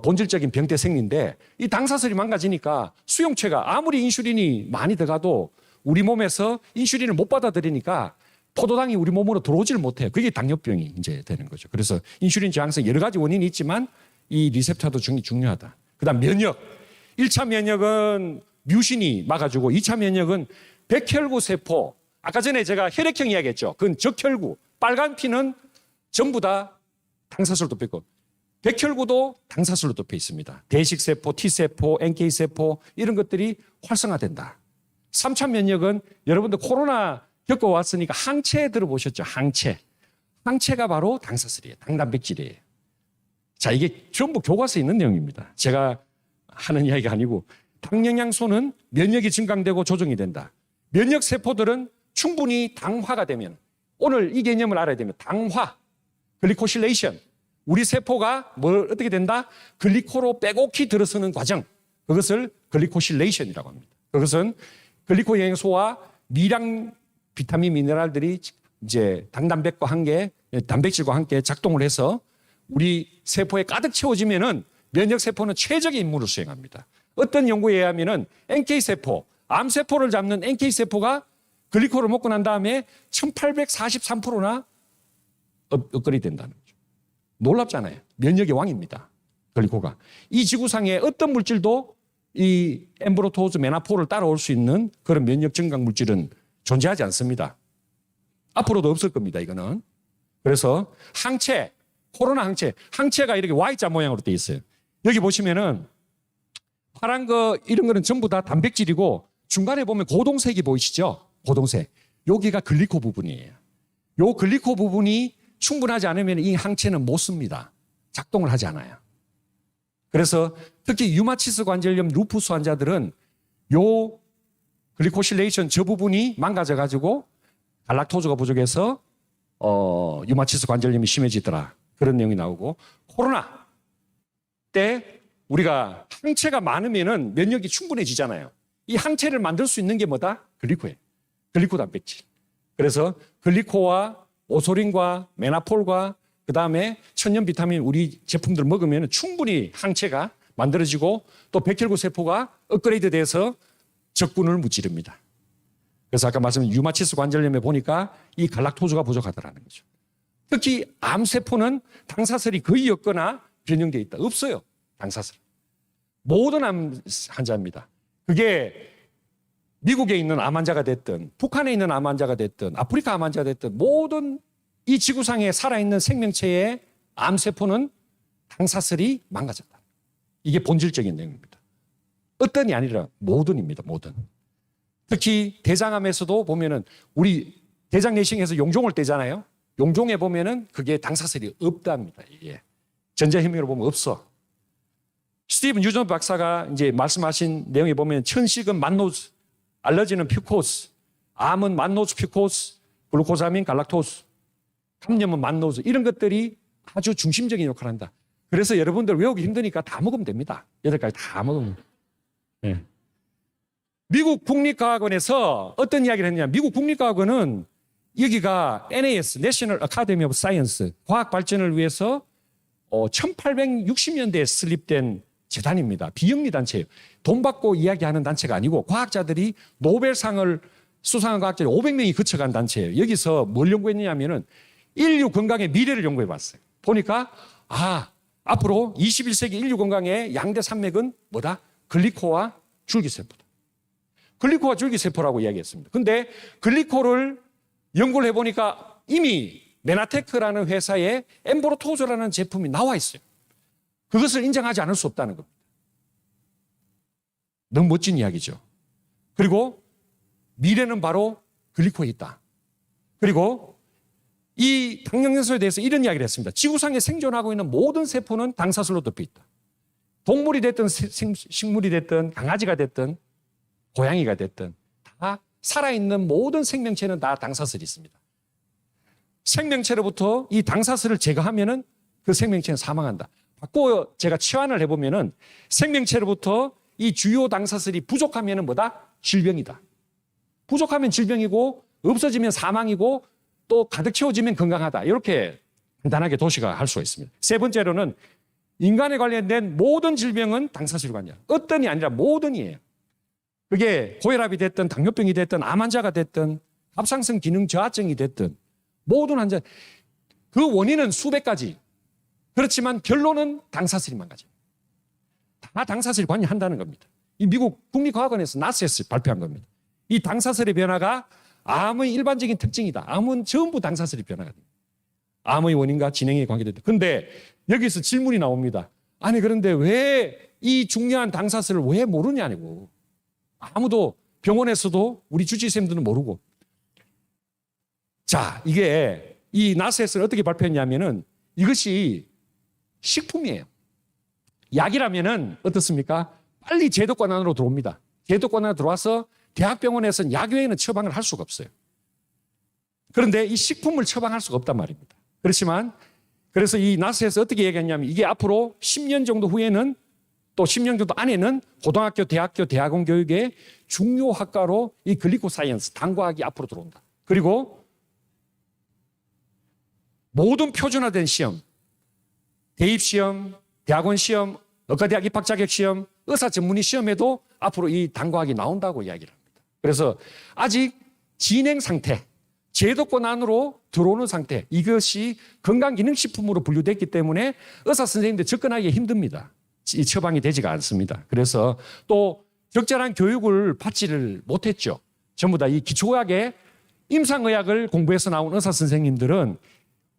본질적인 병태 생리인데 이 당사슬이 망가지니까 수용체가 아무리 인슐린이 많이 들어가도 우리 몸에서 인슐린을 못 받아들이니까 포도당이 우리 몸으로 들어오지를 못해요. 그게 당뇨병이 이제 되는 거죠. 그래서 인슐린 저항성 여러 가지 원인이 있지만 이 리셉터도 중요하다. 그다음 면역. 1차 면역은 뮤신이 막아주고 2차 면역은 백혈구 세포. 아까 전에 제가 혈액형 이야기했죠. 그건 적혈구. 빨간 피는 전부 다 당사슬로 덮여 있고 백혈구도 당사슬로 덮여 있습니다. 대식세포, T세포, NK세포 이런 것들이 활성화된다. 3차 면역은 여러분들 코로나 겪어왔으니까 항체 들어보셨죠? 항체. 항체가 바로 당사슬이에요. 당단백질이에요. 자, 이게 전부 교과서에 있는 내용입니다. 제가 하는 이야기가 아니고 당영양소는 면역이 증강되고 조정이 된다. 면역세포들은 충분히 당화가 되면 오늘 이 개념을 알아야 됩니다. 당화, 글리코실레이션. 우리 세포가 뭘 어떻게 된다? 글리코로 빼곡히 들어서는 과정. 그것을 글리코실레이션이라고 합니다. 그것은 글리코 영양소와 미량 비타민 미네랄들이 이제 당단백과 함께 단백질과 함께 작동을 해서 우리 세포에 가득 채워지면은 면역 세포는 최적의 임무를 수행합니다. 어떤 연구에 의하면은 NK세포, 암세포를 잡는 NK세포가 글리코를 먹고 난 다음에 1843%나 업그레이드 된다는 거죠. 놀랍잖아요. 면역의 왕입니다. 글리코가. 이 지구상에 어떤 물질도 이 엠브로토즈 메나포를 따라올 수 있는 그런 면역 증강 물질은 존재하지 않습니다. 앞으로도 없을 겁니다, 이거는. 그래서 항체, 코로나 항체, 항체가 이렇게 Y자 모양으로 되어 있어요. 여기 보시면은 파란 거 이런 거는 전부 다 단백질이고 중간에 보면 고동색이 보이시죠? 고동색. 여기가 글리코 부분이에요. 요 글리코 부분이 충분하지 않으면 이 항체는 못 씁니다. 작동을 하지 않아요. 그래서 특히 류마티스 관절염 루푸스 환자들은 요 글리코실레이션 저 부분이 망가져가지고 갈락토즈가 부족해서 류마티스 관절염이 심해지더라. 그런 내용이 나오고 코로나 때 우리가 항체가 많으면은 면역이 충분해지잖아요. 이 항체를 만들 수 있는 게 뭐다? 글리코예요. 글리코 단백질. 그래서 글리코와 오소린과 메나폴과 그다음에 천연 비타민 우리 제품들 먹으면 충분히 항체가 만들어지고 또 백혈구 세포가 업그레이드 돼서 적군을 무찌릅니다. 그래서 아까 말씀드린 류마티스 관절염에 보니까 이 갈락토즈가 부족하더라는 거죠. 특히 암세포는 당사슬이 거의 없거나 변형되어 있다. 없어요. 당사슬. 모든 암 환자입니다. 그게 미국에 있는 암 환자가 됐든 북한에 있는 암 환자가 됐든 아프리카 암 환자가 됐든 모든 이 지구상에 살아있는 생명체의 암세포는 당사슬이 망가졌다. 이게 본질적인 내용입니다. 어떤이 아니라 모든입니다. 모든. 특히 대장암에서도 보면은 우리 대장 내시경에서 용종을 떼잖아요. 용종에 보면은 그게 당사슬이 없답니다. 이게 전자현미로 보면 없어. 스티븐 유전 박사가 이제 말씀하신 내용에 보면 천식은 만노즈, 알러지는 퓨코스, 암은 만노즈 퓨코스, 글루코사민 갈락토스, 감염은 만노즈 이런 것들이 아주 중심적인 역할을 한다. 그래서 여러분들 외우기 힘드니까 다 먹으면 됩니다. 8가지 다 먹으면. 네. 미국 국립과학원에서 어떤 이야기를 했냐. 미국 국립과학원은 여기가 NAS, National Academy of Science, 과학 발전을 위해서 1860년대에 설립된 재단입니다. 비영리 단체예요. 돈 받고 이야기하는 단체가 아니고 과학자들이 노벨상을 수상한 과학자들이 500명이 거쳐간 단체예요. 여기서 뭘 연구했냐면은 인류 건강의 미래를 연구해 봤어요. 보니까 앞으로 21세기 인류 건강의 양대 산맥은 뭐다? 글리코와 줄기세포다. 글리코와 줄기세포라고 이야기했습니다. 근데 글리코를 연구를 해보니까 이미 메나테크라는 회사에 엠브로토즈라는 제품이 나와 있어요. 그것을 인정하지 않을 수 없다는 겁니다. 너무 멋진 이야기죠. 그리고 미래는 바로 글리코에 있다. 그리고 이 당영양소에 대해서 이런 이야기를 했습니다. 지구상에 생존하고 있는 모든 세포는 당사슬로 덮여 있다. 동물이 됐든 식물이 됐든 강아지가 됐든 고양이가 됐든 다 살아있는 모든 생명체는 다 당사슬이 있습니다. 생명체로부터 이 당사슬을 제거하면은 그 생명체는 사망한다. 바꿔 제가 치환을 해보면은 생명체로부터 이 주요 당사슬이 부족하면은 뭐다? 질병이다. 부족하면 질병이고 없어지면 사망이고 또 가득 채워지면 건강하다. 이렇게 간단하게 도시가 할 수가 있습니다. 세 번째로는 인간에 관련된 모든 질병은 당사슬 관련. 어떤이 아니라 모든이에요. 그게 고혈압이 됐든 당뇨병이 됐든 암 환자가 됐든 갑상선 기능 저하증이 됐든 모든 환자 그 원인은 수백 가지. 그렇지만 결론은 당사슬이 망가져요. 다 당사슬이 관여한다는 겁니다. 이 미국 국립과학원에서 나스에서 발표한 겁니다. 이 당사슬의 변화가 암의 일반적인 특징이다. 암은 전부 당사슬이 변화가 됩니다. 암의 원인과 진행에 관계된다. 근데 여기서 질문이 나옵니다. 아니 그런데 왜 이 중요한 당사슬을 왜 모르냐고. 아무도 병원에서도 우리 주치의쌤들은 모르고. 자, 이게 이 나스에서는 어떻게 발표했냐면은 이것이 식품이에요. 약이라면은 어떻습니까? 빨리 제도권 안으로 들어옵니다. 제도권 안으로 들어와서 대학병원에서는 약 외에는 처방을 할 수가 없어요. 그런데 이 식품을 처방할 수가 없단 말입니다. 그렇지만 그래서 이 나스에서 어떻게 얘기했냐면 이게 앞으로 10년 정도 후에는 또 10년 정도 안에는 고등학교, 대학교, 대학원 교육의 중요 학과로 이 글리코사이언스, 당과학이 앞으로 들어온다. 그리고 모든 표준화된 시험, 대입시험, 대학원 시험, 의과대학 입학 자격 시험, 의사 전문의 시험에도 앞으로 이 당과학이 나온다고 이야기를 합니다. 그래서 아직 진행 상태, 제도권 안으로 들어오는 상태, 이것이 건강기능식품으로 분류됐기 때문에 의사 선생님들 접근하기 힘듭니다. 이 처방이 되지가 않습니다. 그래서 또 적절한 교육을 받지를 못했죠. 전부 다 이 기초의학의 임상의학을 공부해서 나온 의사 선생님들은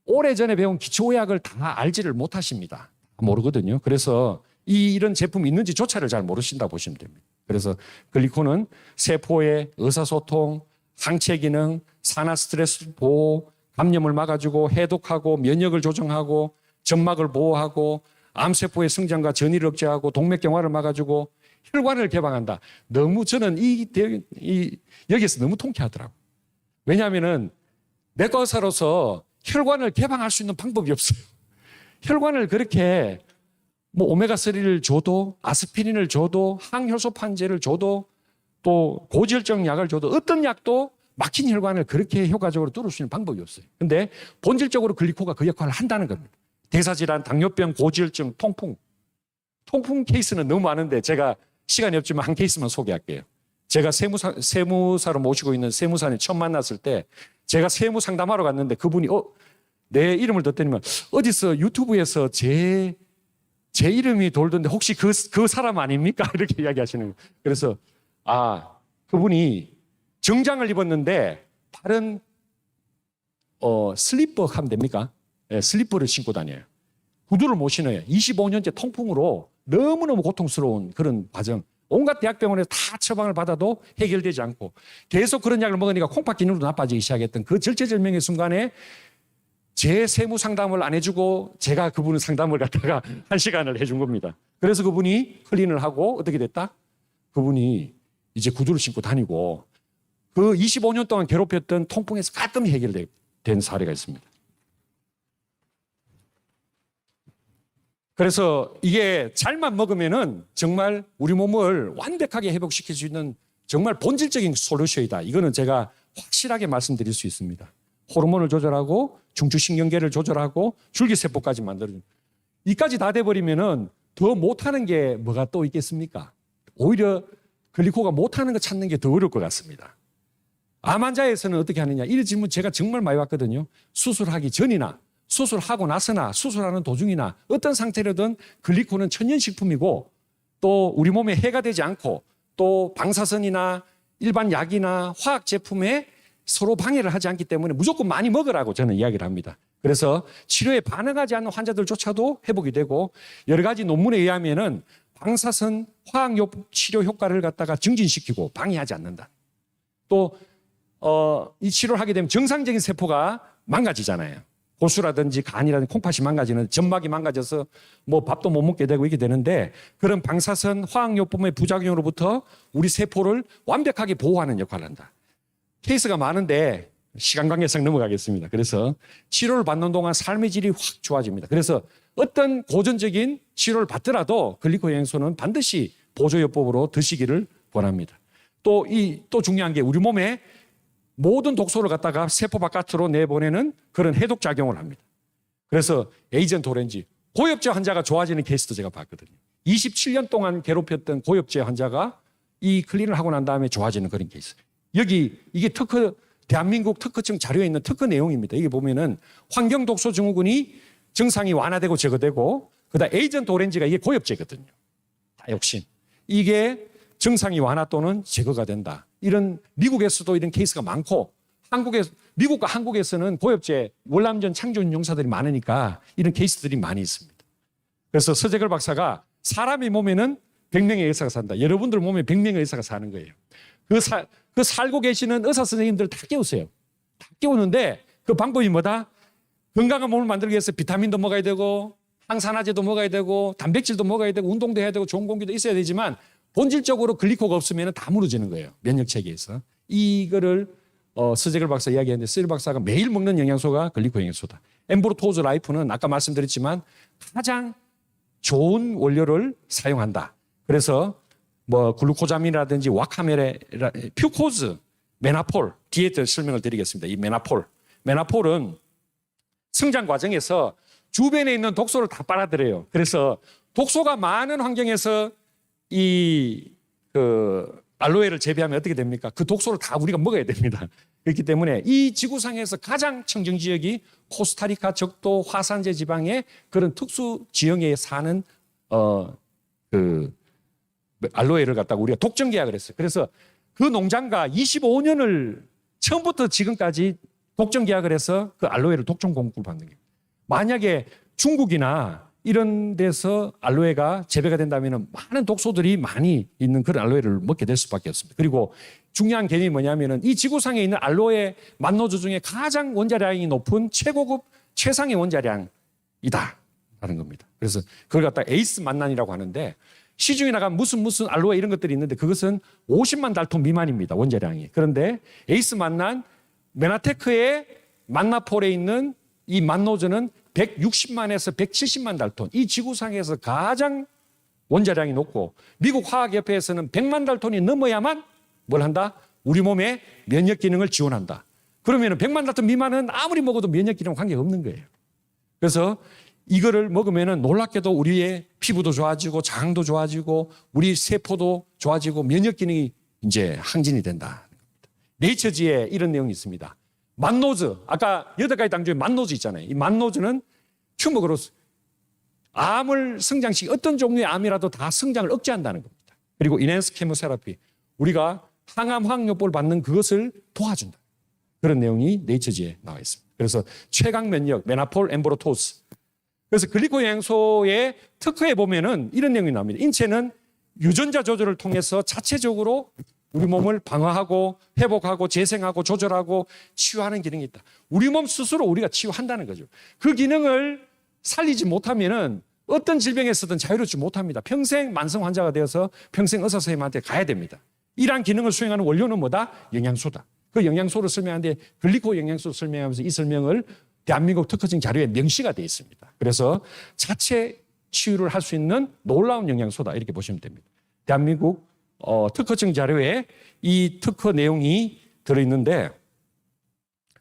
오래전에 배운 기초의학을 다 알지를 못하십니다. 모르거든요. 그래서 이런 제품이 있는지조차를 잘 모르신다고 보시면 됩니다. 그래서 글리코는 세포의 의사소통, 항체 기능, 산화 스트레스 보호, 감염을 막아주고 해독하고 면역을 조정하고 점막을 보호하고 암세포의 성장과 전이를 억제하고 동맥경화를 막아주고 혈관을 개방한다. 너무 저는 여기서 너무 통쾌하더라고요. 왜냐하면은 내과 의사로서 혈관을 개방할 수 있는 방법이 없어요. 혈관을 그렇게 뭐 오메가3를 줘도 아스피린을 줘도 항효소판제를 줘도 또 고지혈증 약을 줘도 어떤 약도 막힌 혈관을 그렇게 효과적으로 뚫을 수 있는 방법이 없어요. 근데 본질적으로 글리코가 그 역할을 한다는 겁니다. 대사질환, 당뇨병, 고지혈증, 통풍 케이스는 너무 많은데 제가 시간이 없지만 한 케이스만 소개할게요. 제가 세무사로 모시고 있는 세무사님 처음 만났을 때 제가 세무 상담하러 갔는데 그분이 내 이름을 덧대니면 어디서 유튜브에서 제 이름이 돌던데 혹시 그 사람 아닙니까? 이렇게 이야기하시는 거예요. 그래서 그분이 정장을 입었는데 다른 슬리퍼 하면 됩니까? 네, 슬리퍼를 신고 다녀요. 구두를 못 신어요. 25년째 통풍으로 너무너무 고통스러운 그런 과정. 온갖 대학병원에서 다 처방을 받아도 해결되지 않고 계속 그런 약을 먹으니까 콩팥 기능도 나빠지기 시작했던 그 절체절명의 순간에 제 세무 상담을 안 해주고 제가 그분의 상담을 갖다가 1시간을 해준 겁니다. 그래서 그분이 클린을 하고 어떻게 됐다? 그분이 이제 구두를 신고 다니고 그 25년 동안 괴롭혔던 통풍에서 가끔히 해결된 사례가 있습니다. 그래서 이게 잘만 먹으면은 정말 우리 몸을 완벽하게 회복시킬 수 있는 정말 본질적인 솔루션이다. 이거는 제가 확실하게 말씀드릴 수 있습니다. 호르몬을 조절하고 중추신경계를 조절하고 줄기세포까지 만들어주는. 이까지 다 돼버리면은 더 못하는 게 뭐가 또 있겠습니까? 오히려 글리코가 못하는 거 찾는 게 더 어려울 것 같습니다. 암 환자에서는 어떻게 하느냐? 이 질문 제가 정말 많이 받거든요. 수술하기 전이나 수술하고 나서나 수술하는 도중이나 어떤 상태로든 글리코는 천연식품이고 또 우리 몸에 해가 되지 않고 또 방사선이나 일반 약이나 화학 제품에 서로 방해를 하지 않기 때문에 무조건 많이 먹으라고 저는 이야기를 합니다. 그래서 치료에 반응하지 않는 환자들조차도 회복이 되고 여러 가지 논문에 의하면은 방사선 화학 치료 효과를 갖다가 증진시키고 방해하지 않는다. 또 이 치료를 하게 되면 정상적인 세포가 망가지잖아요. 고수라든지 간이라든지 콩팥이 망가지는 점막이 망가져서 뭐 밥도 못 먹게 되고 이렇게 되는데 그런 방사선 화학요법의 부작용으로부터 우리 세포를 완벽하게 보호하는 역할을 한다. 케이스가 많은데 시간 관계상 넘어가겠습니다. 그래서 치료를 받는 동안 삶의 질이 확 좋아집니다. 그래서 어떤 고전적인 치료를 받더라도 글리코 영양소는 반드시 보조요법으로 드시기를 권합니다. 또 중요한 게 우리 몸에 모든 독소를 갖다가 세포 바깥으로 내보내는 그런 해독작용을 합니다. 그래서 에이전트 오렌지, 고엽제 환자가 좋아지는 케이스도 제가 봤거든요. 27년 동안 괴롭혔던 고엽제 환자가 이 클린을 하고 난 다음에 좋아지는 그런 케이스. 이게 대한민국 특허청 자료에 있는 특허 내용입니다. 이게 보면은 환경독소 증후군이 증상이 완화되고 제거되고 그다음 에이전트 오렌지가 이게 고엽제거든요. 다이옥신. 이게 증상이 완화 또는 제거가 된다. 이런 미국에서도 이런 케이스가 많고 미국과 한국에서는 고엽제, 월남전 창조인 용사들이 많으니까 이런 케이스들이 많이 있습니다. 그래서 서재걸 박사가 사람의 몸에는 100명의 의사가 산다. 여러분들 몸에 100명의 의사가 사는 거예요. 그 살고 계시는 의사 선생님들 다 깨우세요. 다 깨우는데 그 방법이 뭐다? 건강한 몸을 만들기 위해서 비타민도 먹어야 되고 항산화제도 먹어야 되고 단백질도 먹어야 되고 운동도 해야 되고 좋은 공기도 있어야 되지만 본질적으로 글리코가 없으면 다 무너지는 거예요. 면역 체계에서. 이거를 서재걸 박사 이야기했는데 서재걸 박사가 매일 먹는 영양소가 글리코 영양소다. 엠브로토즈 라이프는 아까 말씀드렸지만 가장 좋은 원료를 사용한다. 그래서 뭐 글루코자민이라든지 와카메레, 퓨코즈, 메나폴 뒤에 설명을 드리겠습니다. 이 메나폴은 성장 과정에서 주변에 있는 독소를 다 빨아들여요. 그래서 독소가 많은 환경에서 알로에를 재배하면 어떻게 됩니까? 그 독소를 다 우리가 먹어야 됩니다. 그렇기 때문에 이 지구상에서 가장 청정 지역이 코스타리카 적도 화산재 지방의 그런 특수 지형에 사는 알로에를 갖다가 우리가 독점 계약을 했어요. 그래서 그 농장과 25년을 처음부터 지금까지 독점 계약을 해서 그 알로에를 독점 공급을 받는 거예요. 만약에 중국이나 이런 데서 알로에가 재배가 된다면 많은 독소들이 많이 있는 그런 알로에를 먹게 될 수밖에 없습니다. 그리고 중요한 개념이 뭐냐면은 이 지구상에 있는 알로에 만노주 중에 가장 원자량이 높은 최고급 최상의 원자량이다 라는 겁니다. 그래서 그걸 갖다 에이스 만난이라고 하는데 시중에 나간 무슨 알로에 이런 것들이 있는데 그것은 50만 달톤 미만입니다. 원자량이. 그런데 에이스 만난 메나테크의 만나폴에 있는 이 만노주는 160만에서 170만 달톤. 이 지구상에서 가장 원자량이 높고 미국 화학협회에서는 100만 달톤이 넘어야만 뭘 한다? 우리 몸의 면역 기능을 지원한다. 그러면 100만 달톤 미만은 아무리 먹어도 면역 기능 관계가 없는 거예요. 그래서 이거를 먹으면 놀랍게도 우리의 피부도 좋아지고 장도 좋아지고 우리 세포도 좋아지고 면역 기능이 이제 항진이 된다. 네이처지에 이런 내용이 있습니다. 만노즈, 아까 8가지 당 중에 만노즈 있잖아요. 이 만노즈는 튜머그로 암을 성장시키 어떤 종류의 암이라도 다 성장을 억제한다는 겁니다. 그리고 인핸스 케모세라피, 우리가 항암 화학요법을 받는 그것을 도와준다. 그런 내용이 네이처지에 나와 있습니다. 그래서 최강 면역, 메나폴, 엠브로토스. 그래서 글리코 영양소의 특허에 보면은 이런 내용이 나옵니다. 인체는 유전자 조절을 통해서 자체적으로 우리 몸을 방어하고 회복하고 재생하고 조절하고 치유하는 기능이 있다. 우리 몸 스스로 우리가 치유한다는 거죠. 그 기능을 살리지 못하면은 어떤 질병에서든 자유롭지 못합니다. 평생 만성 환자가 되어서 평생 의사 선생님한테 가야 됩니다. 이러한 기능을 수행하는 원료는 뭐다? 영양소다. 그 영양소를 설명하는데 글리코 영양소를 설명하면서 이 설명을 대한민국 특허증 자료에 명시가 되어 있습니다. 그래서 자체 치유를 할 수 있는 놀라운 영양소다 이렇게 보시면 됩니다. 대한민국 특허증 자료에 이 특허 내용이 들어있는데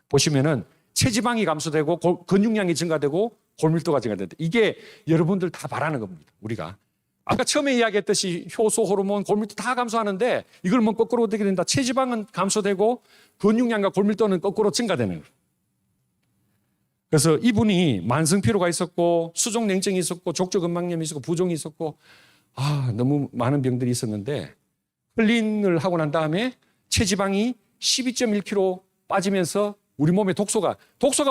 보시면은 체지방이 감소되고 근육량이 증가되고 골밀도가 증가된다. 이게 여러분들 다 바라는 겁니다. 우리가 아까 처음에 이야기했듯이 효소, 호르몬, 골밀도 다 감소하는데 이걸 뭐 거꾸로 어떻게 된다? 체지방은 감소되고 근육량과 골밀도는 거꾸로 증가되는 거예요. 그래서 이분이 만성피로가 있었고 수족냉증이 있었고 족저근막염이 있었고 부종이 있었고 너무 많은 병들이 있었는데 클린을 하고 난 다음에 체지방이 12.1kg 빠지면서 우리 몸에 독소가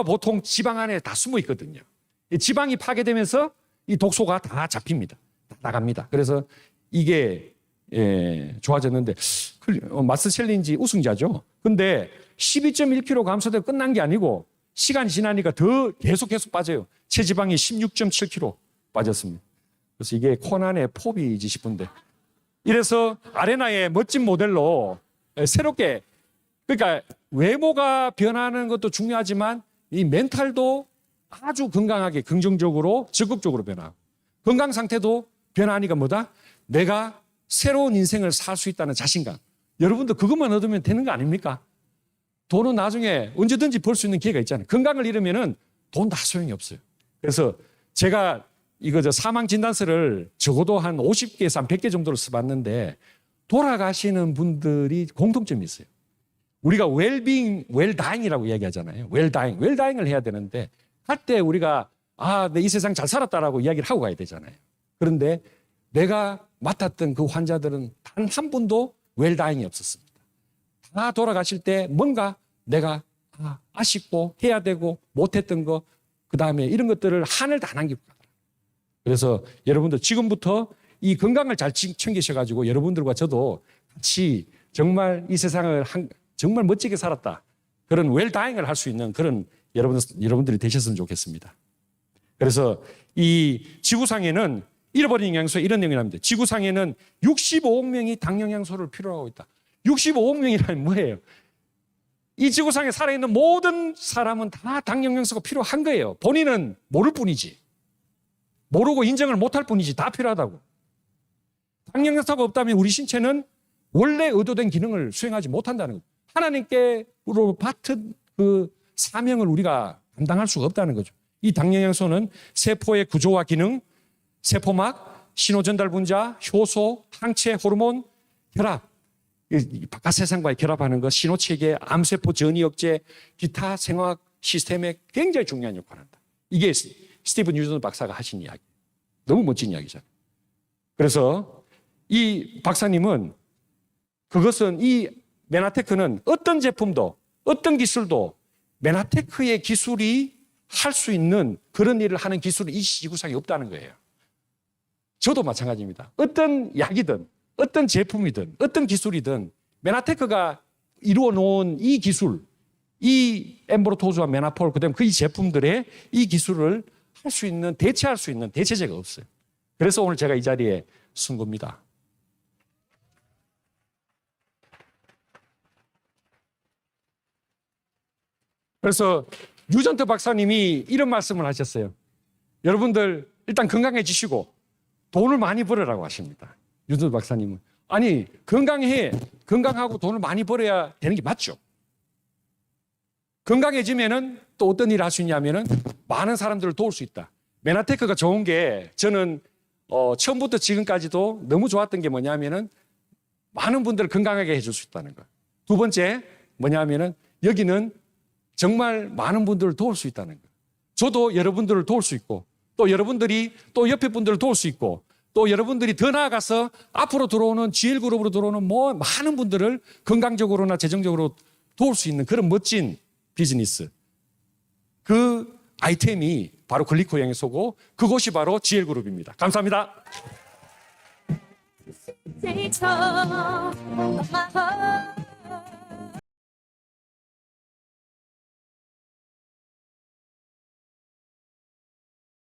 보통 지방 안에 다 숨어 있거든요. 이 지방이 파괴되면서 이 독소가 다 잡힙니다. 다 나갑니다. 그래서 이게 좋아졌는데 마스 챌린지 우승자죠. 근데 12.1kg 감소되고 끝난 게 아니고 시간이 지나니까 더 계속 빠져요. 체지방이 16.7kg 빠졌습니다. 그래서 이게 코난의 포비지 싶은데 이래서 아레나의 멋진 모델로 새롭게 그러니까 외모가 변하는 것도 중요하지만 이 멘탈도 아주 건강하게 긍정적으로 적극적으로 변하고 건강 상태도 변하니까 뭐다? 내가 새로운 인생을 살 수 있다는 자신감. 여러분도 그것만 얻으면 되는 거 아닙니까? 돈은 나중에 언제든지 벌 수 있는 기회가 있잖아요. 건강을 잃으면은 돈 다 소용이 없어요. 그래서 제가 사망 진단서를 적어도 한 50개에서 한 100개 정도를 써봤는데 돌아가시는 분들이 공통점이 있어요. 우리가 웰빙, 웰다잉이라고 이야기하잖아요. 웰다잉을 해야 되는데 갈 때 우리가 내 이 세상 잘 살았다라고 이야기를 하고 가야 되잖아요. 그런데 내가 맡았던 그 환자들은 단 한 분도 웰다잉이 없었습니다. 다 돌아가실 때 뭔가 내가 다 아쉽고 해야 되고 못했던 거, 그 다음에 이런 것들을 한을 다 남기고 가더라고요. 그래서 여러분들 지금부터 이 건강을 잘 챙기셔가지고 여러분들과 저도 같이 정말 이 세상을 정말 멋지게 살았다. 그런 웰다잉을 할 수 있는 그런 여러분들이 되셨으면 좋겠습니다. 그래서 이 지구상에는 잃어버린 영양소에 이런 내용이 나옵니다. 지구상에는 65억 명이 당 영양소를 필요로 하고 있다. 65억 명이라는 뭐예요? 이 지구상에 살아있는 모든 사람은 다 당 영양소가 필요한 거예요. 본인은 모를 뿐이지. 모르고 인정을 못할 뿐이지. 다 필요하다고. 당 영양소가 없다면 우리 신체는 원래 의도된 기능을 수행하지 못한다는 거죠. 하나님께로 받은 그 사명을 우리가 감당할 수가 없다는 거죠. 이 당 영양소는 세포의 구조와 기능, 세포막, 신호전달 분자, 효소, 항체, 호르몬, 혈압, 바깥 세상과의 결합하는 것, 신호체계, 암세포 전이 억제, 기타 생화학 시스템에 굉장히 중요한 역할을 한다. 이게 스티븐 뉴턴 박사가 하신 이야기. 너무 멋진 이야기잖아요. 그래서 이 박사님은 그것은 이 메나테크는 어떤 제품도 어떤 기술도 메나테크의 기술이 할 수 있는 그런 일을 하는 기술이 이 지구상에 없다는 거예요. 저도 마찬가지입니다. 어떤 약이든 어떤 제품이든 어떤 기술이든 메나테크가 이루어 놓은 이 기술, 이 엠브로토즈와 메나폴, 그다음에 그 이 제품들의 이 기술을 할 수 있는, 대체할 수 있는 대체제가 없어요. 그래서 오늘 제가 이 자리에 쓴 겁니다. 그래서 유전트 박사님이 이런 말씀을 하셨어요. 여러분들 일단 건강해지시고 돈을 많이 벌으라고 하십니다. 유전트 박사님은. 아니, 건강하고 돈을 많이 벌어야 되는 게 맞죠. 건강해지면은 또 어떤 일을 할 수 있냐면은 많은 사람들을 도울 수 있다. 메나테크가 좋은 게 저는 처음부터 지금까지도 너무 좋았던 게 뭐냐면은 많은 분들을 건강하게 해줄 수 있다는 거. 두 번째 뭐냐면은 여기는 정말 많은 분들을 도울 수 있다는 거예요. 저도 여러분들을 도울 수 있고 또 여러분들이 또 옆에 분들을 도울 수 있고 또 여러분들이 더 나아가서 앞으로 들어오는 GL그룹으로 들어오는 많은 분들을 건강적으로나 재정적으로 도울 수 있는 그런 멋진 비즈니스. 그 아이템이 바로 글리코 영양소고 그것이 바로 GL그룹입니다. 감사합니다. Take hold of my heart.